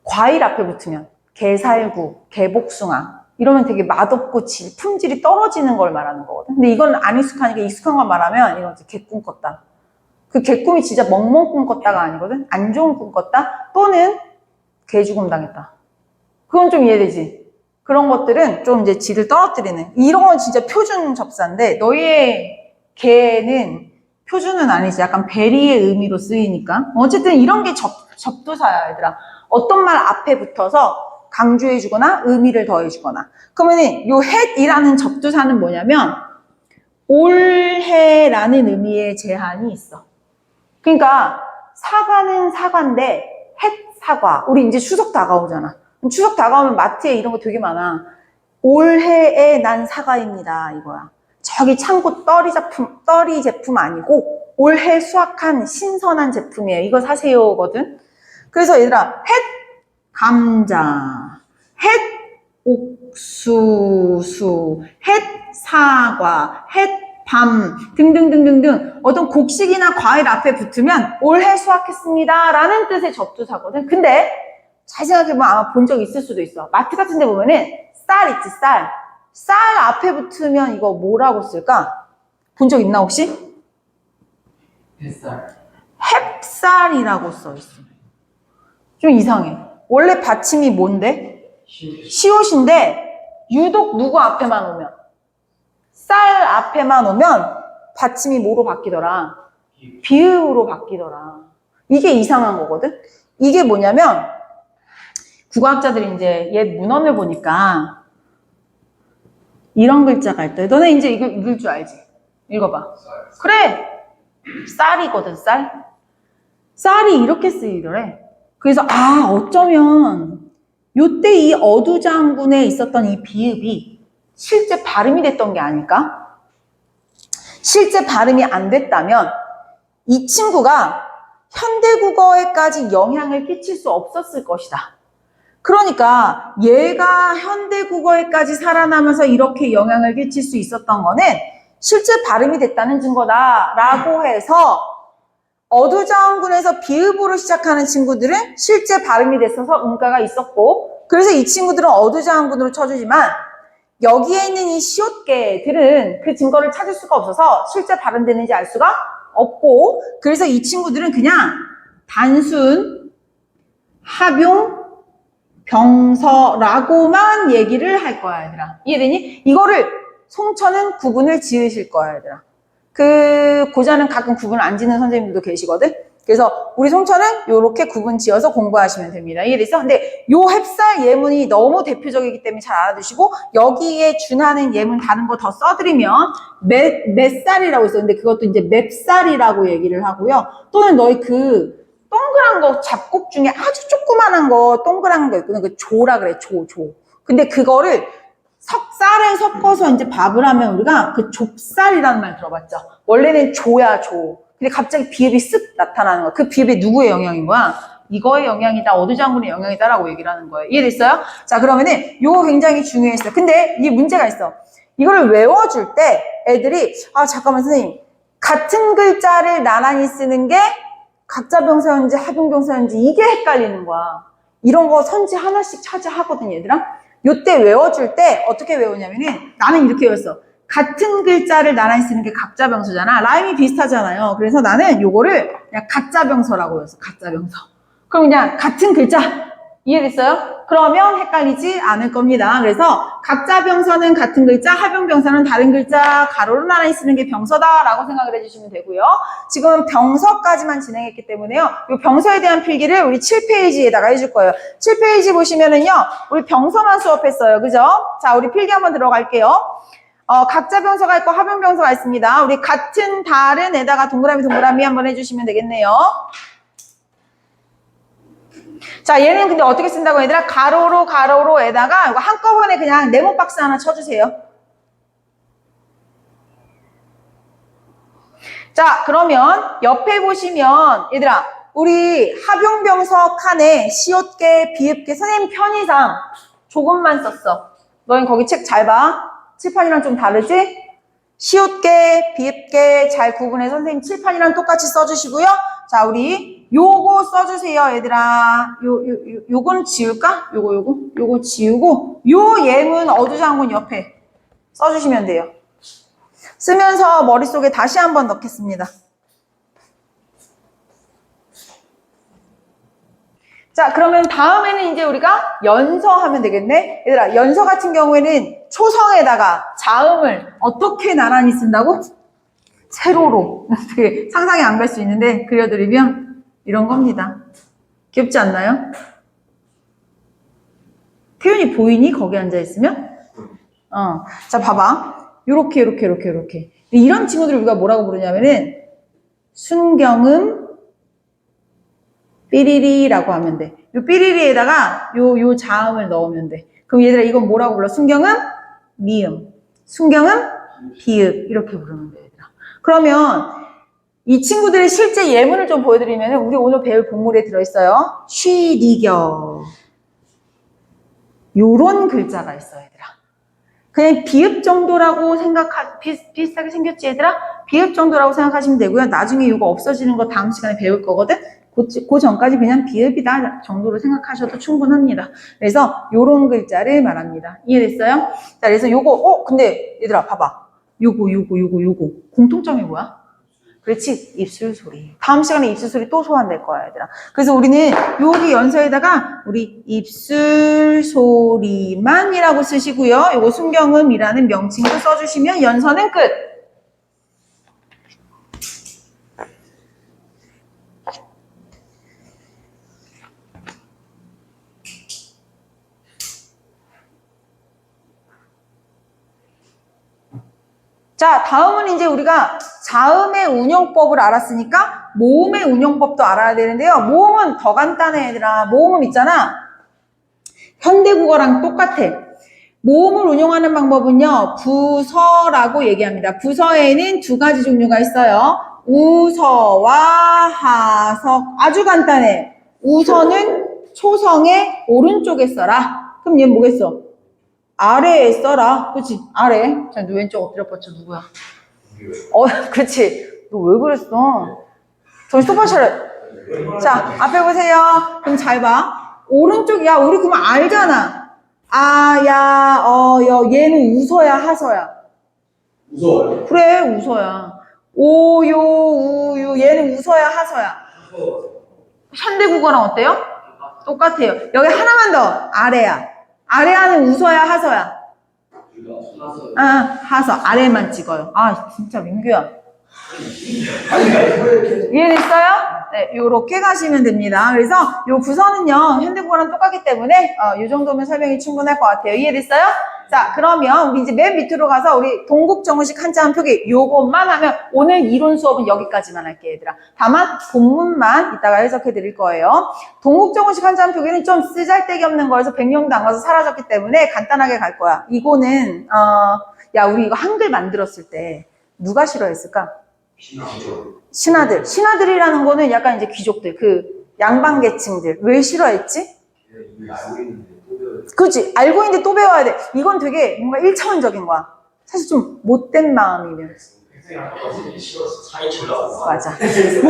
A: 과일 앞에 붙으면 게살구, 게복숭아 이러면 되게 맛없고 품질이 떨어지는 걸 말하는 거거든. 근데 이건 안 익숙하니까 익숙한 걸 말하면 이건 개꿈 꿨다. 그 개꿈이 진짜 멍멍 꿈 꿨다가 아니거든. 안 좋은 꿈 꿨다 또는 개죽음 당했다. 그건 좀 이해되지? 그런 것들은 좀 이제 질을 떨어뜨리는, 이런 건 진짜 표준 접사인데 너희의 개는 표준은 아니지. 약간 배리의 의미로 쓰이니까. 어쨌든 이런 게 접두사야, 얘들아. 어떤 말 앞에 붙어서 강조해주거나 의미를 더해주거나. 그러면은 요 햇이라는 접두사는 뭐냐면 올해라는 의미의 제한이 있어. 그러니까 사과는 사과인데 햇 사과. 우리 이제 추석 다가오잖아. 추석 다가오면 마트에 이런 거 되게 많아. 올해에 난 사과입니다. 이거야. 저기 창고 떨이 제품 아니고 올해 수확한 신선한 제품이에요. 이거 사세요거든. 그래서 얘들아, 햇 감자, 햇 옥수수, 햇 사과, 햇 밤 등등등등등 어떤 곡식이나 과일 앞에 붙으면 올해 수확했습니다 라는 뜻의 접두사거든. 근데 잘 생각해보면 아마 본 적 있을 수도 있어. 마트 같은 데 보면은 쌀 있지, 쌀. 쌀 앞에 붙으면 이거 뭐라고 쓸까? 본 적 있나 혹시?
B: 햇살.
A: 햅쌀이라고 써있어. 좀 이상해. 원래 받침이 뭔데? 시옷인데 유독 누구 앞에만 오면? 쌀 앞에만 오면 받침이 뭐로 바뀌더라? 비읍으로 바뀌더라. 이게 이상한 거거든? 이게 뭐냐면 국어학자들이 이제 옛 문헌을 보니까 이런 글자가 있다. 너네 이제 이거 읽을 줄 알지? 읽어봐. 그래! 쌀이거든, 쌀. 쌀이 이렇게 쓰이더래. 그래서 어쩌면 요때 이 어두장군에 있었던 이 비읍이 실제 발음이 됐던 게 아닐까? 실제 발음이 안 됐다면 이 친구가 현대국어에까지 영향을 끼칠 수 없었을 것이다. 그러니까 얘가 현대국어에까지 살아남아서 이렇게 영향을 끼칠 수 있었던 거는 실제 발음이 됐다는 증거다라고 해서 어두자원군에서 비읍으로 시작하는 친구들은 실제 발음이 됐어서 음가가 있었고, 그래서 이 친구들은 어두자원군으로 쳐주지만 여기에 있는 이 시옷개들은 그 증거를 찾을 수가 없어서 실제 발음되는지 알 수가 없고, 그래서 이 친구들은 그냥 단순 합용 병서라고만 얘기를 할 거야, 얘들아. 이해되니? 이거를 송천은 구분을 지으실 거야, 얘들아. 그 고자는 가끔 구분을 안 지는 선생님들도 계시거든. 그래서 우리 송천은 이렇게 구분 지어서 공부하시면 됩니다. 이해됐어? 근데 요 햅쌀 예문이 너무 대표적이기 때문에 잘 알아두시고, 여기에 준하는 예문 다른 거 더 써드리면 맷살이라고 있어요. 근데 그것도 이제 맵쌀이라고 얘기를 하고요. 또는 너희 그 동그란 거 잡곡 중에 아주 조그만한 거 동그란 거 있거든. 그 조라 그래. 조. 근데 그거를 쌀을 섞어서 이제 밥을 하면 우리가 그 좁쌀이라는 말 들어봤죠? 원래는 조야, 조. 근데 갑자기 비읍이 쓱 나타나는 거야. 그 비읍이 누구의 영향인 거야? 이거의 영향이다, 어두장군의 영향이다라고 얘기를 하는 거예요. 이해됐어요? 자, 그러면은 요거 굉장히 중요했어요. 근데 이게 문제가 있어. 이거를 외워줄 때 애들이 잠깐만 선생님, 같은 글자를 나란히 쓰는 게 각자병사였는지 합용병사였는지 이게 헷갈리는 거야. 이런 거 선지 하나씩 차지하거든, 얘들아. 요때 외워줄 때 어떻게 외우냐면은 나는 이렇게 외웠어. 같은 글자를 나란히 쓰는 게 각자병서잖아. 라임이 비슷하잖아요. 그래서 나는 요거를 그냥 가짜병서라고 외웠어. 가짜병서. 그럼 그냥 같은 글자. 이해됐어요? 그러면 헷갈리지 않을 겁니다. 그래서 각자병서는 같은 글자, 합용병서는 다른 글자, 가로로 나란히 쓰는 게 병서다라고 생각을 해주시면 되고요. 지금 병서까지만 진행했기 때문에요. 이 병서에 대한 필기를 우리 7페이지에다가 해줄 거예요. 7페이지 보시면은요, 우리 병서만 수업했어요. 그죠? 자, 우리 필기 한번 들어갈게요. 각자병서가 있고 합용병서가 있습니다. 우리 같은 다른에다가 동그라미 한번 해주시면 되겠네요. 자, 얘는 근데 어떻게 쓴다고 얘들아? 가로로에다가 이거 한꺼번에 그냥 네모 박스 하나 쳐주세요. 자, 그러면 옆에 보시면 얘들아, 우리 합용병서 칸에 시옷개, 비읍개 선생님 편의상 조금만 썼어. 너희 거기 책 잘 봐. 칠판이랑 좀 다르지? 시옷개, 비읍개 잘 구분해서 선생님 칠판이랑 똑같이 써주시고요. 자, 우리 요거 써주세요, 얘들아. 요건 지울까? 요거 지우고 요 예문 어두장군 옆에 써주시면 돼요. 쓰면서 머릿속에 다시 한번 넣겠습니다. 자, 그러면 다음에는 이제 우리가 연서하면 되겠네. 얘들아, 연서 같은 경우에는 초성에다가 자음을 어떻게 나란히 쓴다고? 세로로. 되게 상상이 안 갈 수 있는데 그려드리면 이런 겁니다. 귀엽지 않나요? 태윤이 보이니? 거기 앉아있으면? 자, 봐봐. 요렇게. 이런 친구들을 우리가 뭐라고 부르냐면은 순경음 삐리리라고 하면 돼. 요 삐리리에다가 요 자음을 넣으면 돼. 그럼 얘들아 이건 뭐라고 불러? 순경음 미음, 순경음 비읍 이렇게 부르면 돼, 얘들아. 그러면 이 친구들의 실제 예문을 좀 보여드리면 우리 오늘 배울 본문에 들어있어요. 쉬리겨. 요런 글자가 있어, 얘들아. 그냥 비읍 정도라고 비슷하게 생겼지, 얘들아? 비읍 정도라고 생각하시면 되고요. 나중에 이거 없어지는 거 다음 시간에 배울 거거든? 그 전까지 그냥 비읍이다 정도로 생각하셔도 충분합니다. 그래서 요런 글자를 말합니다. 이해됐어요? 자, 그래서 요거, 근데 얘들아, 봐봐. 요거. 공통점이 뭐야? 그렇지, 입술 소리. 다음 시간에 입술 소리 또 소환될 거야, 얘들아. 그래서 우리는 여기 연서에다가 우리 입술 소리만이라고 쓰시고요. 요거 순경음이라는 명칭도 써주시면 연서는 끝. 자, 다음은 이제 우리가 자음의 운용법을 알았으니까 모음의 운용법도 알아야 되는데요. 모음은 더 간단해, 얘들아. 모음은 있잖아. 현대국어랑 똑같아. 모음을 운용하는 방법은요. 부서라고 얘기합니다. 부서에는 두 가지 종류가 있어요. 우서와 하서. 아주 간단해. 우서는 초성의 오른쪽에 써라. 그럼 얘는 뭐겠어? 아래에 써라. 그치? 아래. 자, 너 왼쪽 엎드려 뻗쳐. 누구야? 그치? 너 왜 그랬어? 정신 똑바로 차려. 자, 앞에 보세요. 그럼 잘 봐. 오른쪽이야. 우리 그러면 알잖아. 아, 야, 여. 얘는 우서야, 하서야?
C: 무서워요.
A: 그래, 우서야. 오요, 우유. 얘는 우서야, 하서야? 현대국어랑 어때요? 똑같아요. 여기 하나만 더. 아래야. 아래하는 우서야, 하서야? 하서. 아래만 찍어요. 아, 진짜 민규야. 이해됐어요? 네, 요렇게 가시면 됩니다. 그래서 요 부서는요, 현대국어랑 똑같기 때문에, 요 정도면 설명이 충분할 것 같아요. 이해됐어요? 자, 그러면 우리 이제 맨 밑으로 가서 우리 동국정식 한자음 표기 요것만 하면 오늘 이론 수업은 여기까지만 할게요, 얘들아. 다만 본문만 이따가 해석해 드릴 거예요. 동국정식 한자음 표기는 좀 쓰잘데기 없는 거여서 백령도 안 가서 사라졌기 때문에 간단하게 갈 거야. 이거는 야, 우리 이거 한글 만들었을 때 누가 싫어했을까? 신하들. 신하들이라는 거는 약간 이제 귀족들, 그 양반계층들. 왜 싫어했지? 그치? 알고 있는데 또 배워야 돼. 이건 되게 뭔가 1차원적인 거야. 사실 좀 못된 마음이면. 맞아.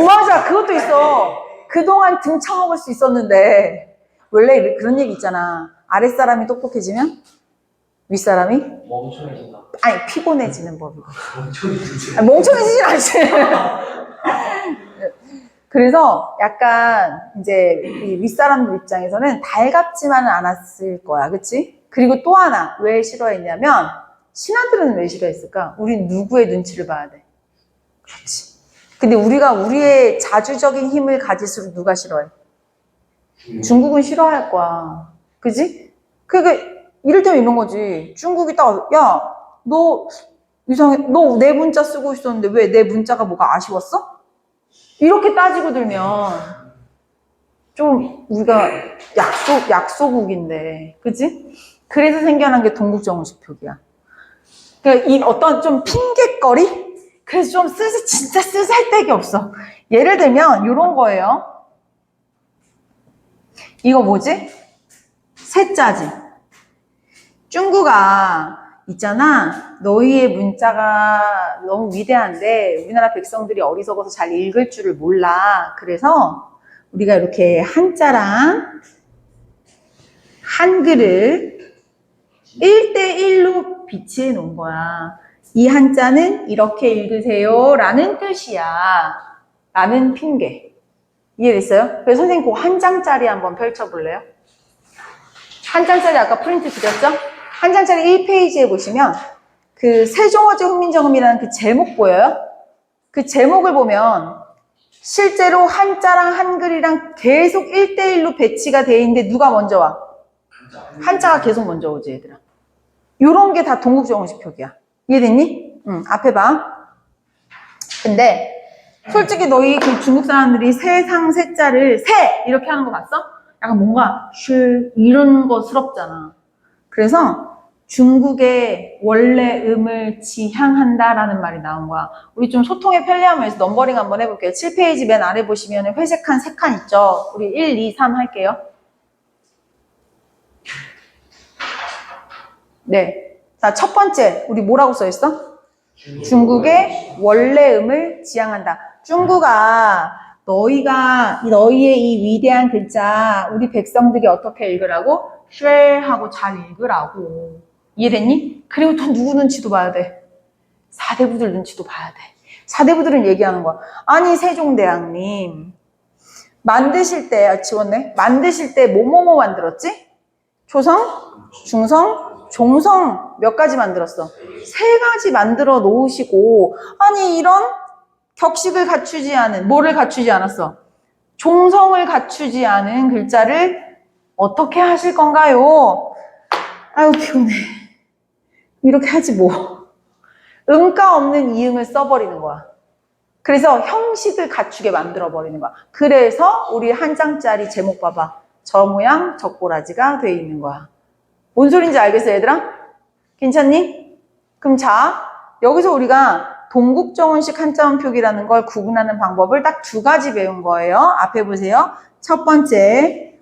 A: 맞아. 그것도 있어. 그동안 등쳐먹을 수 있었는데 원래 그런 얘기 있잖아. 아랫사람이 똑똑해지면 윗사람이?
B: 멍청해진다.
A: 아니, 피곤해지는 법이고. 멍청해지진 않지. 그래서 약간 이제 이 윗사람들 입장에서는 달갑지만은 않았을 거야. 그치? 그리고 또 하나 왜 싫어했냐면 신하들은 왜 싫어했을까? 우린 누구의 눈치를 봐야 돼? 그렇지. 근데 우리가 우리의 자주적인 힘을 가질수록 누가 싫어해? 중국은 싫어할 거야. 그지? 그러니까 이를테면 이런 거지. 중국이 딱, 야, 너 이상해. 너 내 문자 쓰고 있었는데 왜 내 문자가 뭐가 아쉬웠어? 이렇게 따지고 들면 좀 우리가 약소국인데, 그지? 그래서 생겨난 게 동국정식 표기야. 그러니까 이 어떤 좀 핑계거리? 그래서 좀 진짜 쓰잘데기 없어. 예를 들면 이런 거예요. 이거 뭐지? 세자지. 중국아 있잖아. 너희의 문자가 너무 위대한데 우리나라 백성들이 어리석어서 잘 읽을 줄을 몰라. 그래서 우리가 이렇게 한자랑 한글을 1대1로 비치해 놓은 거야. 이 한자는 이렇게 읽으세요 라는 뜻이야. 라는 핑계. 이해됐어요? 그래서 선생님 그 한 장짜리 한번 펼쳐볼래요? 한 장짜리 아까 프린트 드렸죠? 한 장짜리 1페이지에 보시면 그 세종어제 훈민정음이라는 그 제목 보여요? 그 제목을 보면 실제로 한자랑 한글이랑 계속 1대1로 배치가 돼 있는데 누가 먼저 와? 한자가 계속 먼저 오지, 얘들아. 요런 게 다 동국정식 표기야. 이해됐니? 응, 앞에 봐. 근데 솔직히 너희 그 중국 사람들이 세상 세자를 세 이렇게 하는 거 봤어? 약간 뭔가 쉴 이런 거스럽잖아. 그래서 중국의 원래 음을 지향한다라는 말이 나온 거야. 우리 좀 소통에 편리함을 위해서 넘버링 한번 해볼게요. 7페이지 맨 아래 보시면 회색한 3칸 있죠? 우리 1, 2, 3 할게요. 네. 자, 첫 번째, 우리 뭐라고 써있어? 중국의 원래 음을 지향한다. 중국아, 너희의 이 위대한 글자, 우리 백성들이 어떻게 읽으라고? 쉐하고 잘 읽으라고. 이해됐니? 그리고 또 누구 눈치도 봐야 돼. 사대부들 눈치도 봐야 돼. 사대부들은 얘기하는 거야. 아니, 세종대왕님. 만드실 때, 지웠네? 만드실 때 뭐뭐뭐 만들었지? 초성, 중성, 종성 몇 가지 만들었어? 3가지 만들어 놓으시고, 아니, 이런 격식을 갖추지 않은, 뭐를 갖추지 않았어? 종성을 갖추지 않은 글자를 어떻게 하실 건가요? 아유, 피곤해. 이렇게 하지 뭐. 음가 없는 이응을 써버리는 거야. 그래서 형식을 갖추게 만들어버리는 거야. 그래서 우리 한 장짜리 제목 봐봐. 저 모양 젓고라지가 돼 있는 거야. 뭔 소린지 알겠어, 얘들아? 괜찮니? 그럼 자, 여기서 우리가 동국정원식 한자음 표기라는 걸 구분하는 방법을 딱 2가지 배운 거예요. 앞에 보세요. 첫 번째,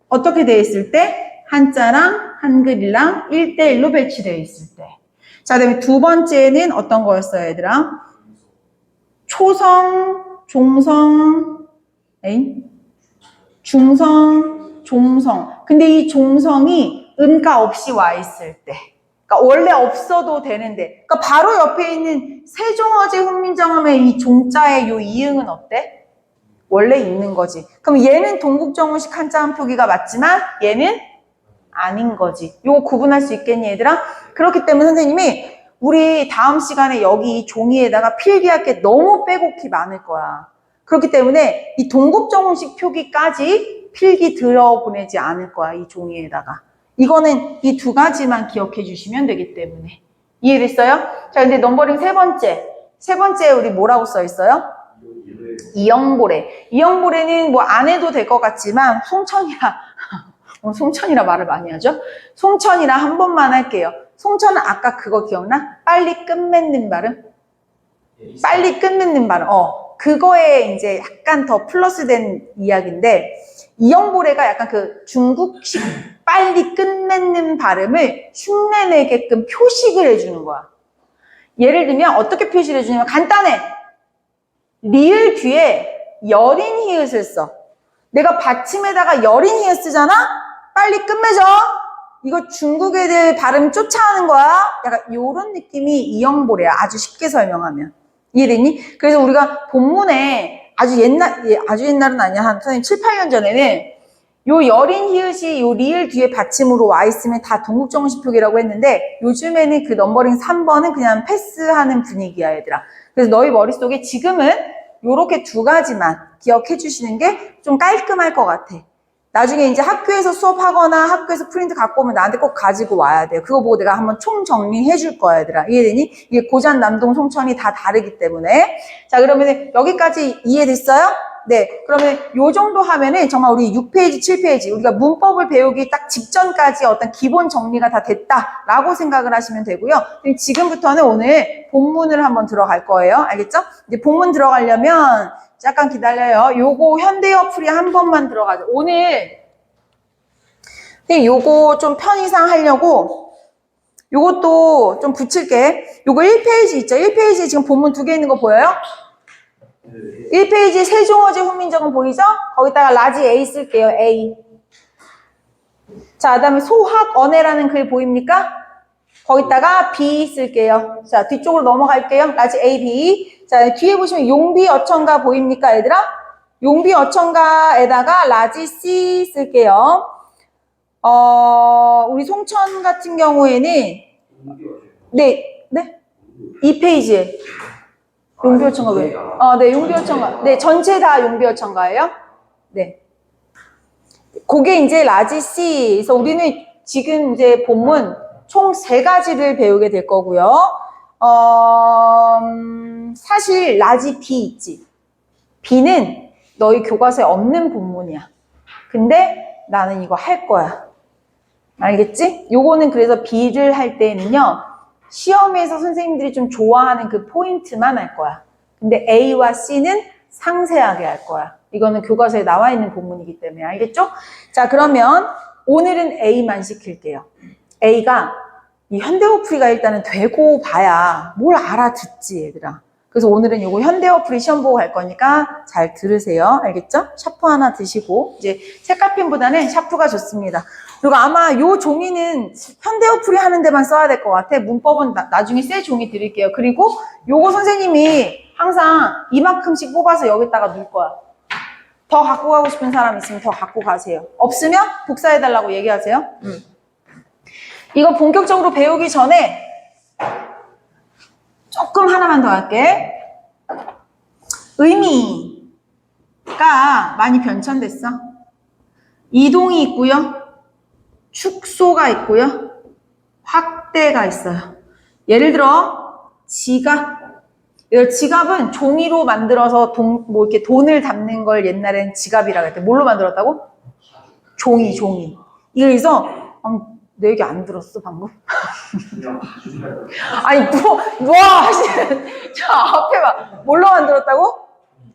A: 어떻게 돼 있을 때? 한자랑 한글이랑 1대1로 배치되어 있을 때. 자, 그다음에 2번째는 어떤 거였어요, 얘들아? 초성, 종성, 중성, 종성. 근데 이 종성이 음가 없이 와 있을 때. 그러니까 원래 없어도 되는데. 그러니까 바로 옆에 있는 세종어제 훈민정음의 이 종자의 요 이응은 어때? 원래 있는 거지. 그럼 얘는 동국정원식 한자음 표기가 맞지만 얘는 아닌 거지. 요거 구분할 수 있겠니, 얘들아? 그렇기 때문에 선생님이 우리 다음 시간에 여기 이 종이에다가 필기할 게 너무 빼곡히 많을 거야. 그렇기 때문에 이 동국정원식 표기까지 필기 들어보내지 않을 거야, 이 종이에다가. 이거는 이 2가지만 기억해 주시면 되기 때문에. 이해됐어요? 자, 근데 넘버링 3번째. 3번째 우리 뭐라고 써 있어요? 이영보래. 이영보래는 뭐 안 해도 될 것 같지만 송천이라 말을 많이 하죠. 송천이라 한 번만 할게요. 송천은 아까 그거 기억나? 빨리 끝맺는 발음? 빨리 끝맺는 발음. 그거에 이제 약간 더 플러스된 이야기인데, 이영보래가 약간 그 중국식 빨리 끝맺는 발음을 흉내내게끔 표식을 해주는 거야. 예를 들면 어떻게 표시를 해주냐면 간단해. 리을 뒤에 여린 히읗을 써. 내가 받침에다가 여린 히읗 쓰잖아? 빨리 끝맺어. 이거 중국 애들 발음 쫓아하는 거야. 약간 요런 느낌이 이영보래야. 아주 쉽게 설명하면. 이해되니? 그래서 우리가 본문에 아주 옛날은 아니야. 한 7, 8년 전에는 요 여린 히읗이 요 리을 뒤에 받침으로 와 있으면 다 동국정원식 표기라고 했는데 요즘에는 그 넘버링 3번은 그냥 패스하는 분위기야, 얘들아. 그래서 너희 머릿속에 지금은 요렇게 2가지만 기억해 주시는 게 좀 깔끔할 것 같아. 나중에 이제 학교에서 수업하거나 학교에서 프린트 갖고 오면 나한테 꼭 가지고 와야 돼요. 그거 보고 내가 한번 총정리해 줄 거야, 얘들아. 이해되니? 이게 고전, 남동, 송천이 다 다르기 때문에. 자, 그러면 여기까지 이해됐어요? 네. 그러면 요 정도 하면은 정말 우리 6페이지, 7페이지, 우리가 문법을 배우기 딱 직전까지 어떤 기본 정리가 다 됐다라고 생각을 하시면 되고요. 지금부터는 오늘 본문을 한번 들어갈 거예요. 알겠죠? 이제 본문 들어가려면 잠깐 기다려요. 요거 현대어 풀이 한 번만 들어가죠. 오늘 요거 좀 편의상 하려고 요것도 좀 붙일게. 요거 1페이지 있죠? 1페이지에 지금 본문 2개 있는 거 보여요? 1페이지 세종어제 훈민정음 보이죠? 거기다가 라지 A 쓸게요. A. 자, 그 다음에 소학언해라는 글 보입니까? 거기다가 B 쓸게요. 자, 뒤쪽으로 넘어갈게요. 라지 A, B. 자, 뒤에 보시면 용비어천가 보입니까, 얘들아? 용비어천가에다가 라지 C 쓸게요. 우리 송천 같은 경우에는 네. 2페이지에 용비어천가 왜? 네, 용비어천가. 네, 전체 다 용비어천가예요. 네. 그게 이제 라지 C. 그래서 우리는 지금 이제 본문 총 3가지를 배우게 될 거고요. 사실 라지 B 있지. B는 너희 교과서에 없는 본문이야. 근데 나는 이거 할 거야. 알겠지? 요거는 그래서 B를 할 때는요, 시험에서 선생님들이 좀 좋아하는 그 포인트만 할 거야. 근데 A와 C는 상세하게 할 거야. 이거는 교과서에 나와 있는 본문이기 때문에. 알겠죠? 자, 그러면 오늘은 A만 시킬게요. A가 이 현대어풀이가 일단은 되고 봐야 뭘 알아듣지, 얘들아. 그래서 오늘은 요거 현대어풀이 시험 보고 갈 거니까 잘 들으세요. 알겠죠? 샤프 하나 드시고, 이제 색깔펜보다는 샤프가 좋습니다. 그리고 아마 요 종이는 현대어풀이 하는 데만 써야 될 것 같아. 문법은 나중에 새 종이 드릴게요. 그리고 요거 선생님이 항상 이만큼씩 뽑아서 여기다가 놓을 거야. 더 갖고 가고 싶은 사람 있으면 더 갖고 가세요. 없으면 복사해달라고 얘기하세요. 이거 본격적으로 배우기 전에 조금 하나만 더 할게. 의미가 많이 변천됐어. 이동이 있고요. 축소가 있고요. 확대가 있어요. 예를 들어 지갑. 지갑은 종이로 만들어서 뭐 이렇게 돈을 담는 걸 옛날엔 지갑이라고 했대. 뭘로 만들었다고? 종이. 그래서 내 얘기 안 들었어 방금? 아니 저 앞에 봐. 뭘로 만들었다고?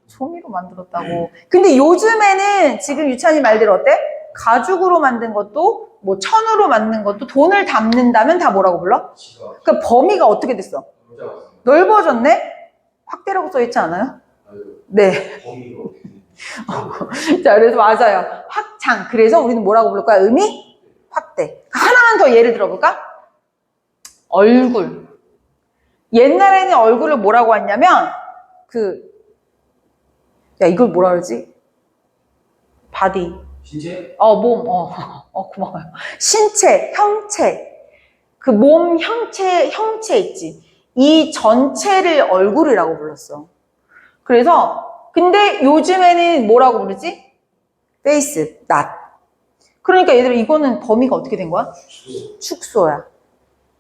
A: 종이로 만들었다고. 근데 요즘에는 지금 유찬이 말대로 어때? 가죽으로 만든 것도 뭐 천으로 만든 것도 돈을 담는다면 다 뭐라고 불러? 그러니까 범위가 어떻게 됐어? 넓어졌네? 확대라고 써있지 않아요? 네. 자, 그래서 맞아요. 확장. 그래서 우리는 뭐라고 부를 거야? 의미? 확대. 하나만 더 예를 들어볼까? 얼굴. 옛날에는 얼굴을 뭐라고 했냐면 이걸 뭐라 그러지? 바디.
C: 신체?
A: 몸. 고마워요. 신체, 형체. 그 몸 형체 있지. 이 전체를 얼굴이라고 불렀어. 그래서 근데 요즘에는 뭐라고 부르지? 페이스, 낫. 그러니까 얘들아 이거는 범위가 어떻게 된 거야? 축소야.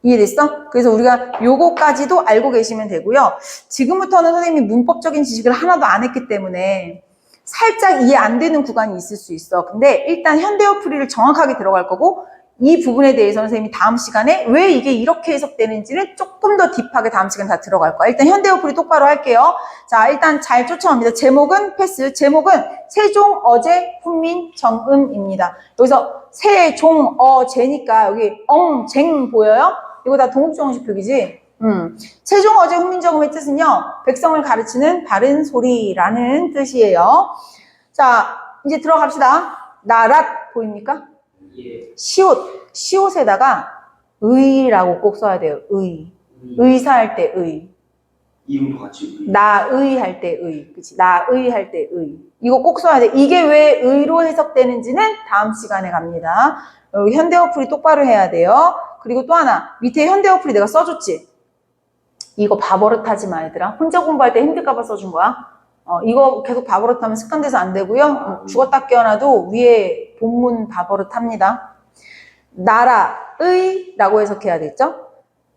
A: 이해됐어? 그래서 우리가 요거까지도 알고 계시면 되고요. 지금부터는 선생님이 문법적인 지식을 하나도 안 했기 때문에 살짝 이해 안 되는 구간이 있을 수 있어. 근데 일단 현대어풀이를 정확하게 들어갈 거고 이 부분에 대해서는 선생님이 다음 시간에 왜 이게 이렇게 해석되는지는 조금 더 딥하게 다음 시간에 다 들어갈 거야. 일단 현대어풀이 똑바로 할게요. 자, 일단 잘 쫓아옵니다. 제목은 패스. 제목은 세종, 어제, 훈민, 정음입니다. 여기서 세종, 어제니까 여기 쟁 보여요? 이거 다 동국정식 표기지? 세종, 어제, 훈민, 정음의 뜻은요. 백성을 가르치는 바른 소리라는 뜻이에요. 자, 이제 들어갑시다. 나랏 보입니까? 시옷에다가 의라고 꼭 써야 돼요. 의사할 때 의.
C: 이름도 같이.
A: 나의 할 때 의. 그치? 나의 할 때 의. 이거 꼭 써야 돼. 이게 왜 의로 해석되는지는 다음 시간에 갑니다. 여기 현대어풀이 똑바로 해야 돼요. 그리고 또 하나. 밑에 현대어풀이 내가 써줬지? 이거 바버릇하지 마, 얘들아. 혼자 공부할 때 힘들까봐 써준 거야. 이거 계속 바버릇하면 습관돼서 안 되고요. 죽었다 깨어나도 위에 본문 바버릇합니다. 나라의 라고 해석해야 되겠죠?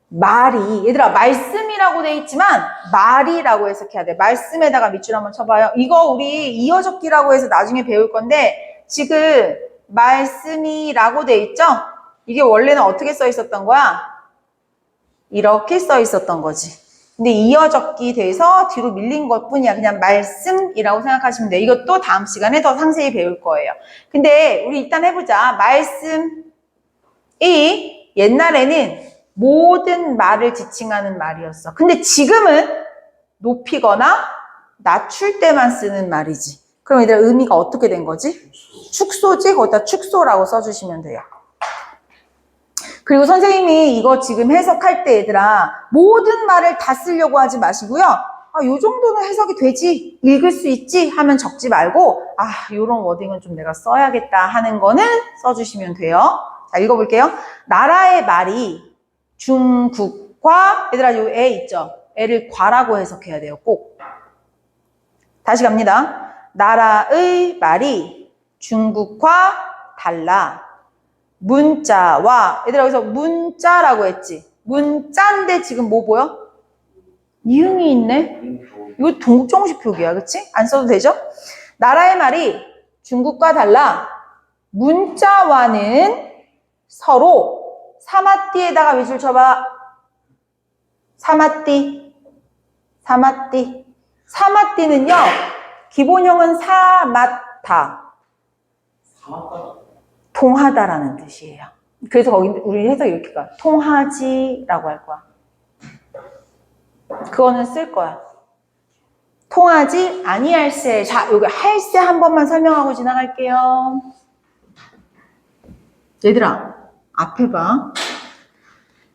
A: 말이, 얘들아 말씀이라고 돼 있지만 말이라고 해석해야 돼. 말씀에다가 밑줄 한번 쳐봐요. 이거 우리 이어적기라고 해서 나중에 배울 건데 지금 말씀이라고 돼 있죠? 이게 원래는 어떻게 써 있었던 거야? 이렇게 써 있었던 거지. 근데 이어적기 돼서 뒤로 밀린 것 뿐이야. 그냥 말씀이라고 생각하시면 돼요. 이것도 다음 시간에 더 상세히 배울 거예요. 근데 우리 일단 해보자. 말씀이 옛날에는 모든 말을 지칭하는 말이었어. 근데 지금은 높이거나 낮출 때만 쓰는 말이지. 그럼 얘들아 의미가 어떻게 된 거지? 축소지? 거기다 축소라고 써주시면 돼요. 그리고 선생님이 이거 지금 해석할 때 얘들아 모든 말을 다 쓰려고 하지 마시고요. 요 정도는 해석이 되지, 읽을 수 있지 하면 적지 말고 요런 워딩은 좀 내가 써야겠다 하는 거는 써주시면 돼요. 자, 읽어볼게요. 나라의 말이 중국과, 얘들아 요 애 있죠? 애를 과라고 해석해야 돼요. 꼭. 다시 갑니다. 나라의 말이 중국과 달라. 문자와, 얘들아 여기서 문자라고 했지? 문자인데 지금 뭐 보여? 이응이 있네? 이거 동국정식 표기야, 그치? 안 써도 되죠? 나라의 말이 중국과 달라 문자와는 서로 사마띠에다가 밑줄 쳐봐. 사마띠. 사마띠. 사마띠는요, 기본형은 사마타.
C: 사마다.
A: 통하다라는 뜻이에요. 그래서 거기 우리 해석 이렇게 가. 통하지라고 할 거야. 그거는 쓸 거야. 통하지 아니할세. 자, 여기 할세 한 번만 설명하고 지나갈게요. 얘들아, 앞에 봐.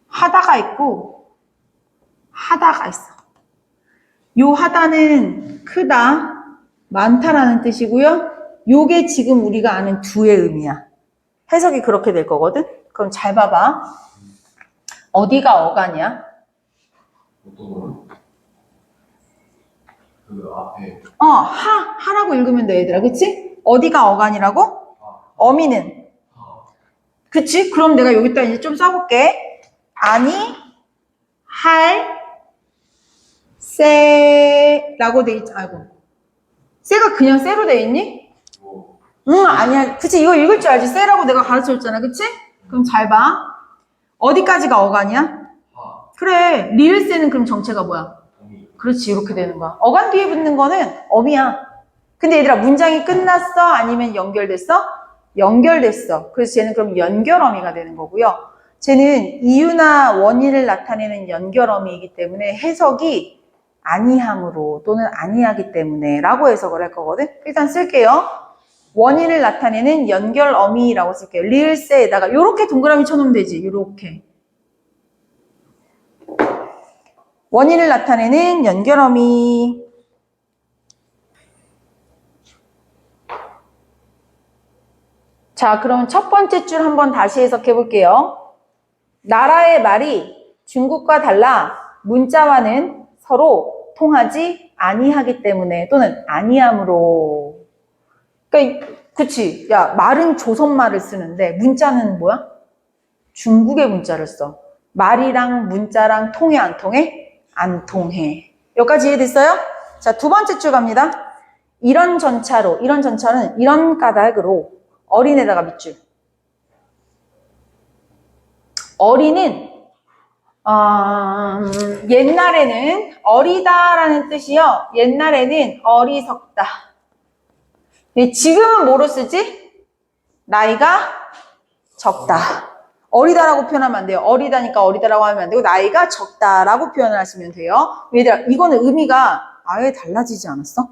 A: 하다가 있고 하다가 있어. 요 하다는 크다, 많다라는 뜻이고요. 요게 지금 우리가 아는 두의 의미야. 해석이 그렇게 될 거거든. 그럼 잘 봐봐. 어디가 어간이야?
B: 어떤 거는? 그 앞에
A: 하라고 읽으면 돼, 얘들아. 그치? 어디가 어간이라고? 어미는. 그치? 그럼 내가 여기다 이제 좀 써볼게. 아니, 할, 세라고 돼 있지. 아이고. 세가 그냥 세로 돼 있니?
B: 뭐
A: 응, 아니야. 그치? 이거 읽을 줄 알지? 세라고 내가 가르쳐 줬잖아. 그치? 그럼 잘 봐. 어디까지가 어간이야?
B: 하,
A: 그래. 리을세는 그럼 정체가 뭐야?
B: 동이,
A: 그렇지. 이렇게 되는 거야. 어간 뒤에 붙는 거는 어미야. 근데 얘들아, 문장이 끝났어? 아니면 연결됐어? 연결됐어. 그래서 쟤는 그럼 연결어미가 되는 거고요. 쟤는 이유나 원인을 나타내는 연결어미이기 때문에 해석이 아니함으로 또는 아니하기 때문에 라고 해석을 할 거거든. 일단 쓸게요. 원인을 나타내는 연결어미라고 쓸게요. 리을세에다가 요렇게 동그라미 쳐놓으면 되지. 요렇게. 원인을 나타내는 연결어미. 자, 그럼 첫 번째 줄 한번 다시 해석해 볼게요. 나라의 말이 중국과 달라 문자와는 서로 통하지 아니하기 때문에 또는 아니함으로. 그러니까 그치? 야, 말은 조선말을 쓰는데 문자는 뭐야? 중국의 문자를 써. 말이랑 문자랑 통해 안 통해? 안 통해. 여기까지 이해됐어요? 자, 두 번째 줄 갑니다. 이런 전차로, 이런 전차는 이런 까닭으로 어린에다가 밑줄. 어린은 옛날에는 어리다라는 뜻이요. 옛날에는 어리석다. 근데 지금은 뭐로 쓰지? 나이가 적다. 어리다라고 표현하면 안 돼요. 어리다니까 어리다라고 하면 안 되고 나이가 적다라고 표현을 하시면 돼요. 얘들아, 이거는 의미가 아예 달라지지 않았어?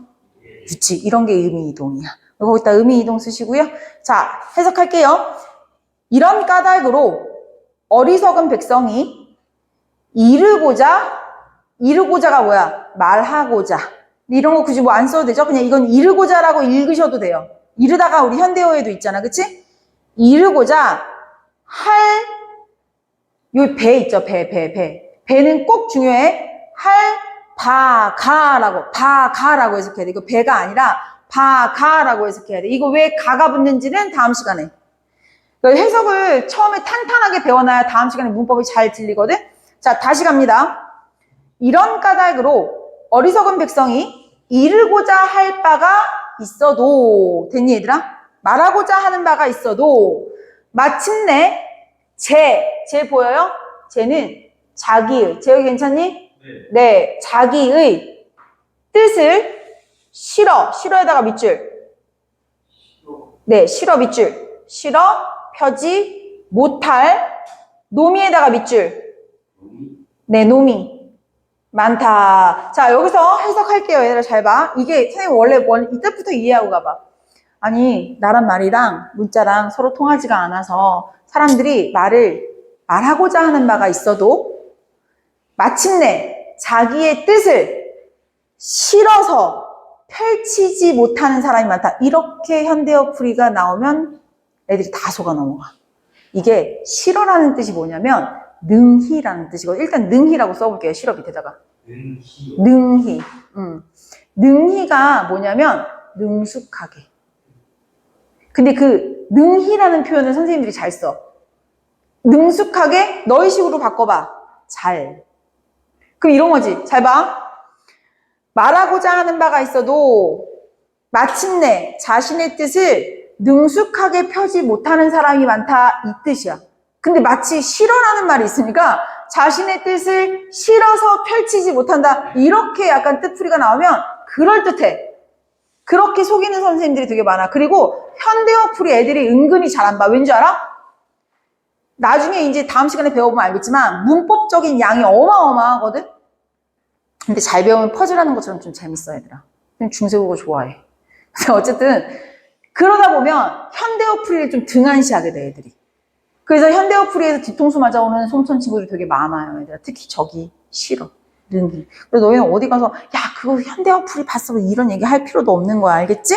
A: 그치? 이런 게 의미 이동이야. 거기다 의미 이동 쓰시고요. 자, 해석할게요. 이런 까닭으로 어리석은 백성이 이르고자가 뭐야? 말하고자. 이런 거 굳이 뭐 안 써도 되죠? 그냥 이건 이르고자라고 읽으셔도 돼요. 이르다가 우리 현대어에도 있잖아. 그치? 이르고자 요 배 있죠? 배. 배는 꼭 중요해. 바가라고 해석해야 돼. 이거 배가 아니라 바가라고 해석해야 돼. 이거 왜 가가 붙는지는 다음 시간에. 해석을 처음에 탄탄하게 배워놔야 다음 시간에 문법이 잘 들리거든? 자, 다시 갑니다. 이런 까닭으로 어리석은 백성이 이르고자 할 바가 있어도, 됐니 얘들아? 말하고자 하는 바가 있어도 마침내 쟤 보여요? 쟤는 자기의, 재혁이 괜찮니? 네, 자기의 뜻을 싫어에다가 밑줄. 네, 싫어 밑줄. 싫어 펴지 못할 노미에다가 밑줄. 네, 노미. 많다. 자, 여기서 해석할게요. 얘들아, 잘 봐. 이게 선생님 원래 이때부터 이해하고 가봐. 아니, 나란 말이랑 문자랑 서로 통하지가 않아서 사람들이 말하고자 하는 바가 있어도 마침내 자기의 뜻을 싫어서 펼치지 못하는 사람이 많다. 이렇게 현대어 풀이가 나오면 애들이 다 속아 넘어가. 이게 싫어라는 뜻이 뭐냐면 능히라는 뜻이고, 일단 능히라고 써볼게요. 싫어 밑에다가. 능히. 능히가 뭐냐면 능숙하게. 근데 그 능히라는 표현을 선생님들이 잘 써. 능숙하게 너희식으로 바꿔봐. 잘. 그럼 이런 거지. 잘 봐. 말하고자 하는 바가 있어도 마침내 자신의 뜻을 능숙하게 펴지 못하는 사람이 많다. 이 뜻이야. 근데 마치 싫어라는 말이 있으니까 자신의 뜻을 싫어서 펼치지 못한다. 이렇게 약간 뜻풀이가 나오면 그럴듯해. 그렇게 속이는 선생님들이 되게 많아. 그리고 현대어풀이 애들이 은근히 잘 안 봐. 왠지 알아? 나중에 이제 다음 시간에 배워보면 알겠지만 문법적인 양이 어마어마하거든? 근데 잘 배우면 퍼즐하는 것처럼 좀 재밌어, 얘들아. 그냥 중세국어 좋아해. 그래서 어쨌든 그러다 보면 현대어풀이를 좀 등한시하게 돼, 애들이. 그래서 현대어풀이에서 뒤통수 맞아오는 송천 친구들이 되게 많아요, 얘들아. 특히 저기 싫어. 그래서 너희는 어디 가서 야 그거 현대어풀이 봤어 이런 얘기 할 필요도 없는 거야. 알겠지?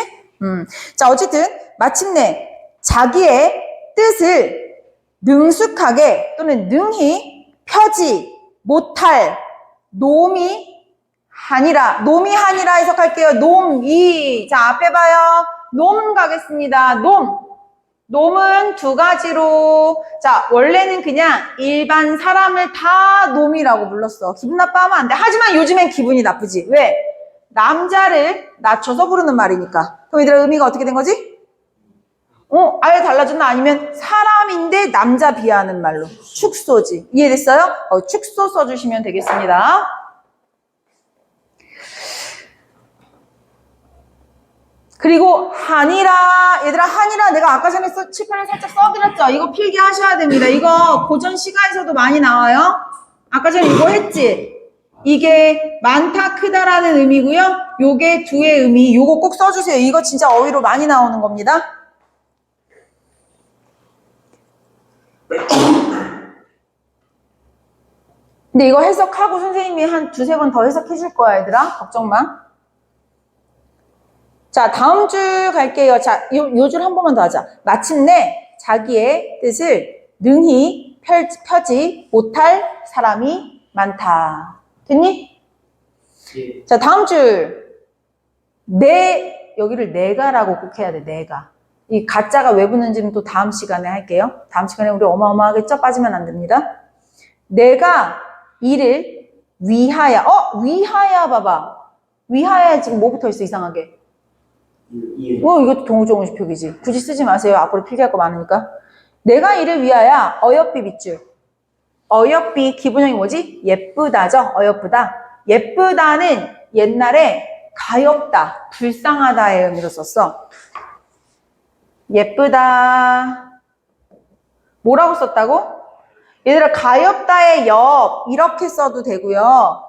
A: 자 어쨌든 마침내 자기의 뜻을 능숙하게 또는 능히 펴지 못할 놈이 하니라 해석할게요. 놈이 자 앞에 봐요. 놈 가겠습니다. 놈은 두 가지로 자 원래는 그냥 일반 사람을 다 놈이라고 불렀어. 기분 나빠하면 안 돼. 하지만 요즘엔 기분이 나쁘지. 왜? 남자를 낮춰서 부르는 말이니까. 그럼 얘들아 의미가 어떻게 된 거지? 아예 달라졌나? 아니면 사람인데 남자 비하하는 말로 축소지. 이해됐어요? 축소 써주시면 되겠습니다. 그리고 한이라 얘들아 한이라 내가 아까 전에 칠판에 살짝 써드렸죠. 이거 필기하셔야 됩니다. 이거 고전 시가에서도 많이 나와요. 아까 전에 이거 했지. 이게 많다 크다라는 의미고요. 요게 두의 의미. 요거 꼭 써주세요. 이거 진짜 어휘로 많이 나오는 겁니다. 근데 이거 해석하고 선생님이 한 두세 번 더 해석해 줄 거야 얘들아. 걱정 마. 자, 다음 줄 갈게요. 자, 요 줄 한 번만 더 하자. 마침내 자기의 뜻을 능히 펴지 못할 사람이 많다. 됐니?
C: 예.
A: 자, 다음 줄. 여기를 내가라고 꼭 해야 돼, 내가. 이 가짜가 왜 붙는지는 또 다음 시간에 할게요. 다음 시간에 우리 어마어마하겠죠? 빠지면 안 됩니다. 내가 이를 위하여, 위하여 봐봐. 위하여 지금 뭐 붙어 있어, 이상하게. 이것도 동우정우시표기지. 굳이 쓰지 마세요. 앞으로 필기할 거 많으니까. 내가 이를 위하여 어여삐 밑줄. 어여삐 기본형이 뭐지? 예쁘다죠? 어여쁘다. 예쁘다는 옛날에 가엾다, 불쌍하다의 의미로 썼어. 예쁘다. 뭐라고 썼다고? 얘들아 가엾다의 옆 이렇게 써도 되고요.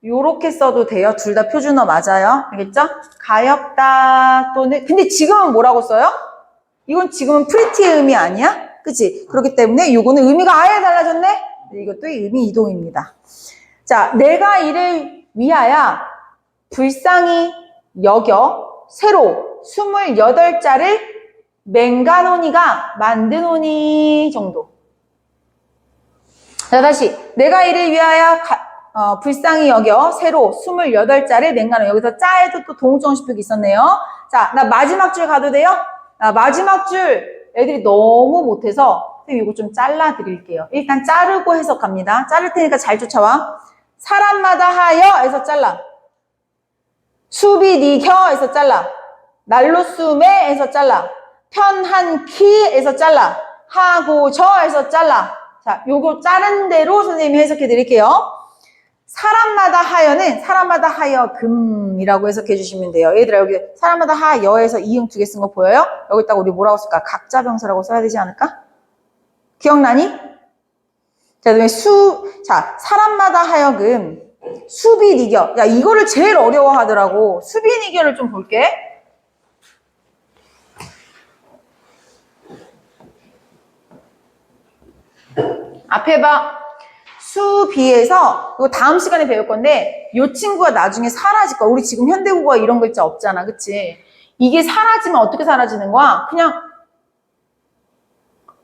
A: 요렇게 써도 돼요. 둘 다 표준어 맞아요. 알겠죠? 가엾다 또는 근데 지금은 뭐라고 써요? 이건 지금은 프리티의 의미 아니야? 그치? 그렇기 때문에 요거는 의미가 아예 달라졌네? 이것도 의미 이동입니다. 자, 내가 이를 위하여 불쌍히 여겨 새로 28자를 맹가노니가 만드노니 정도. 자, 다시 내가 이를 위하여 불쌍히 여겨 새로 28자를 맹가노. 여기서 짜에도 또 동우정식표기 있었네요. 자, 나 마지막 줄 가도 돼요? 마지막 줄 애들이 너무 못해서 선생님 이거 좀 잘라 드릴게요. 일단 자르고 해석합니다. 자를 테니까 잘 쫓아와. 사람마다 하여에서 잘라. 수비 니혀에서 잘라. 날로수매에서 잘라. 편한키에서 잘라. 하고 저에서 잘라. 자, 요거 자른 대로 선생님이 해석해 드릴게요. 사람마다 하여는 사람마다 하여금이라고 해석해 주시면 돼요. 얘들아 여기 사람마다 하여에서 이응 두 개 쓴 거 보여요? 여기다가 우리 뭐라고 쓸까? 각자병사라고 써야 되지 않을까? 기억나니? 자, 그다음에 자, 사람마다 하여금 수비니겨. 야, 이거를 제일 어려워하더라고. 수비니겨를 좀 볼게. 앞에 봐. 수비에서 이거 다음 시간에 배울 건데 이 친구가 나중에 사라질 거야. 우리 지금 현대국어가 이런 글자 없잖아. 그치? 이게 사라지면 어떻게 사라지는 거야? 그냥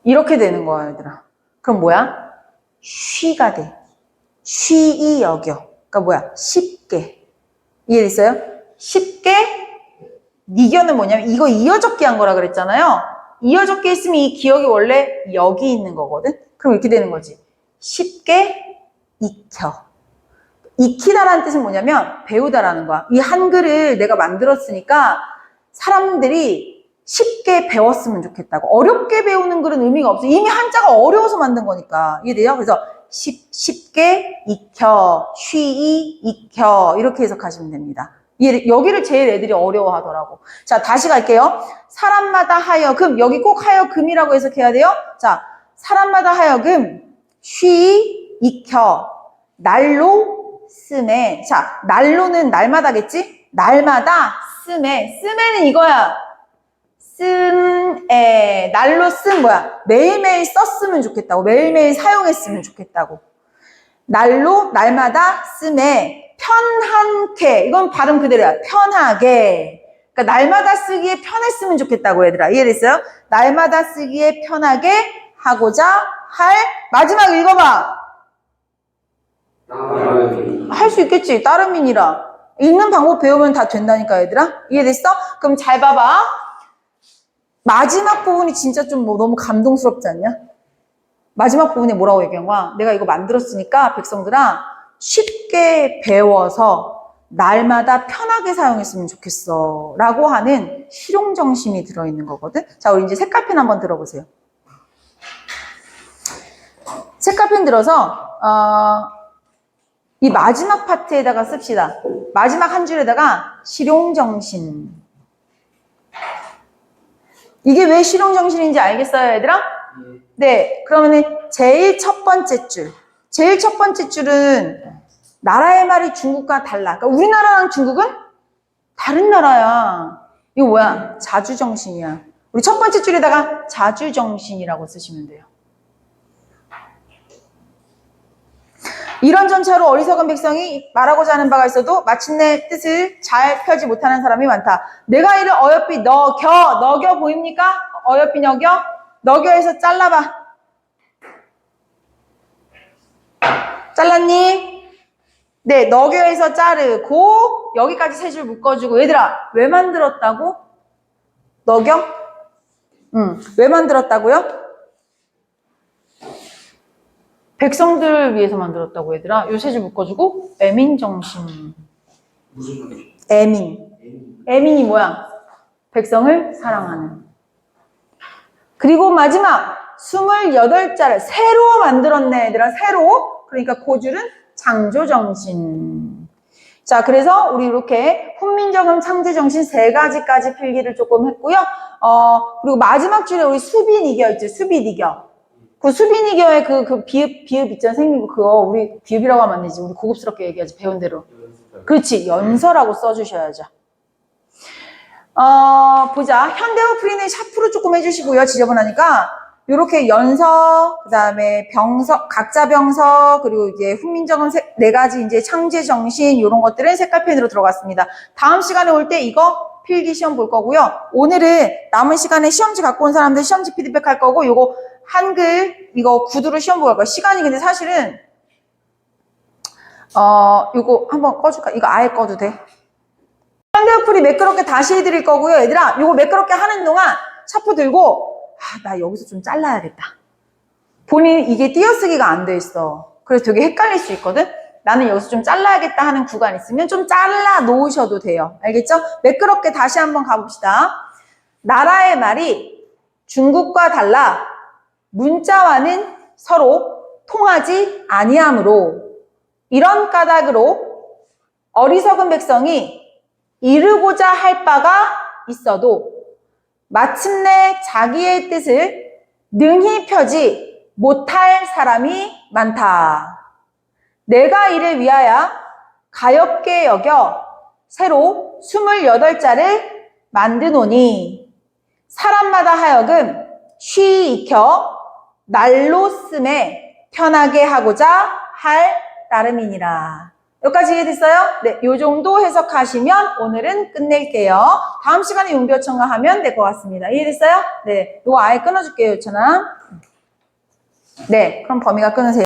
A: 이렇게 되는 거야, 얘들아. 그럼 뭐야? 쉬가 돼. 쉬이 여겨. 그러니까 뭐야? 쉽게. 이해됐어요? 쉽게 니겨는 뭐냐면 이거 이어적기 한 거라 그랬잖아요. 이어적기 했으면 이 기억이 원래 여기 있는 거거든. 그럼 이렇게 되는 거지. 쉽게 익혀. 익히다라는 뜻은 뭐냐면 배우다라는 거야. 이 한글을 내가 만들었으니까 사람들이 쉽게 배웠으면 좋겠다고. 어렵게 배우는 글은 의미가 없어. 이미 한자가 어려워서 만든 거니까. 이해돼요? 그래서 쉽게 익혀, 쉬이 익혀 이렇게 해석하시면 됩니다. 여기를 제일 애들이 어려워하더라고. 자, 다시 갈게요. 사람마다 하여금, 여기 꼭 하여금이라고 해석해야 돼요. 자, 사람마다 하여금 쉬이 익혀 날로 쓰매. 자, 날로는 날마다겠지? 날마다 쓰매. 쓰매는 이거야. 씀에 날로 쓴 뭐야? 매일매일 썼으면 좋겠다고. 매일매일 사용했으면 좋겠다고. 날로 날마다 씀에 편한게. 이건 발음 그대로야. 편하게. 그러니까 날마다 쓰기에 편했으면 좋겠다고 얘들아. 이해됐어요? 날마다 쓰기에 편하게 하고자 할. 마지막 읽어봐. 할 수 있겠지. 따름이니라. 읽는 방법 배우면 다 된다니까 얘들아. 이해됐어? 그럼 잘 봐봐. 마지막 부분이 진짜 좀 뭐 너무 감동스럽지 않냐? 마지막 부분에 뭐라고 얘기한 거야? 내가 이거 만들었으니까 백성들아 쉽게 배워서 날마다 편하게 사용했으면 좋겠어 라고 하는 실용정신이 들어있는 거거든. 자, 우리 이제 색깔펜 한번 들어보세요. 색깔펜 들어서 이 마지막 파트에다가 씁시다. 마지막 한 줄에다가 실용정신. 이게 왜 실용정신인지 알겠어요, 얘들아? 네, 그러면은 제일 첫 번째 줄. 제일 첫 번째 줄은 나라의 말이 중국과 달라. 그러니까 우리나라랑 중국은 다른 나라야. 이거 뭐야? 자주정신이야. 우리 첫 번째 줄에다가 자주정신이라고 쓰시면 돼요. 이런 전차로 어리석은 백성이 말하고자 하는 바가 있어도 마침내 뜻을 잘 펴지 못하는 사람이 많다. 내가 이를 어여삐 너겨 보입니까? 어여삐 너겨에서 잘라봐. 잘랐니? 네, 너겨에서 자르고 여기까지 세 줄 묶어주고. 얘들아, 왜 만들었다고? 너겨? 왜 만들었다고요? 백성들 위해서 만들었다고 얘들아. 요 세 줄 묶어주고 애민정신.
C: 무슨 말이죠?
A: 애민이 뭐야? 백성을 사랑하는. 그리고 마지막 28자를 새로 만들었네 얘들아. 새로. 그러니까 그 줄은 창조정신. 자, 그래서 우리 이렇게 훈민정음 창조정신 세 가지까지 필기를 조금 했고요. 그리고 마지막 줄에 우리 수빈이겨 있죠. 수빈이겨. 그 수빈이겨의 그 비읍 있잖아. 생긴 거 그거 우리 비읍이라고 하면 안 되지. 우리 고급스럽게 얘기하지. 배운 대로. 그렇지. 연서라고 써주셔야죠. 보자. 현대어 풀이는 샤프로 조금 해주시고요. 지저분하니까. 요렇게 연서, 그 다음에 병서, 각자 병서, 그리고 이제 훈민정음 네 가지 이제 창제정신, 요런 것들은 색깔펜으로 들어갔습니다. 다음 시간에 올 때 이거 필기 시험 볼 거고요. 오늘은 남은 시간에 시험지 갖고 온 사람들 시험지 피드백 할 거고, 요거 한글, 이거 구두로 시험 보고 갈 거예요. 시간이 근데 사실은, 요거 한번 꺼줄까? 이거 아예 꺼도 돼? 현대어 풀이 매끄럽게 다시 해드릴 거고요. 얘들아, 요거 매끄럽게 하는 동안 샤프 들고, 나 여기서 좀 잘라야겠다. 본인 이게 띄어쓰기가 안 돼 있어. 그래서 되게 헷갈릴 수 있거든? 나는 여기서 좀 잘라야겠다 하는 구간 있으면 좀 잘라 놓으셔도 돼요. 알겠죠? 매끄럽게 다시 한번 가봅시다. 나라의 말이 중국과 달라 문자와는 서로 통하지 아니하므로 이런 까닭으로 어리석은 백성이 이루고자 할 바가 있어도 마침내 자기의 뜻을 능히 펴지 못할 사람이 많다. 내가 이를 위하여 가엾게 여겨 새로 28자를 만드노니 사람마다 하여금 쉬이 익혀 날로 씀에 편하게 하고자 할 따름이니라. 여기까지 이해됐어요? 네, 요 정도 해석하시면 오늘은 끝낼게요. 다음 시간에 용비어 첨가하면 될 것 같습니다. 이해됐어요? 네, 요거 아예 끊어줄게요, 요천아. 네, 그럼 범위가 끊으세요.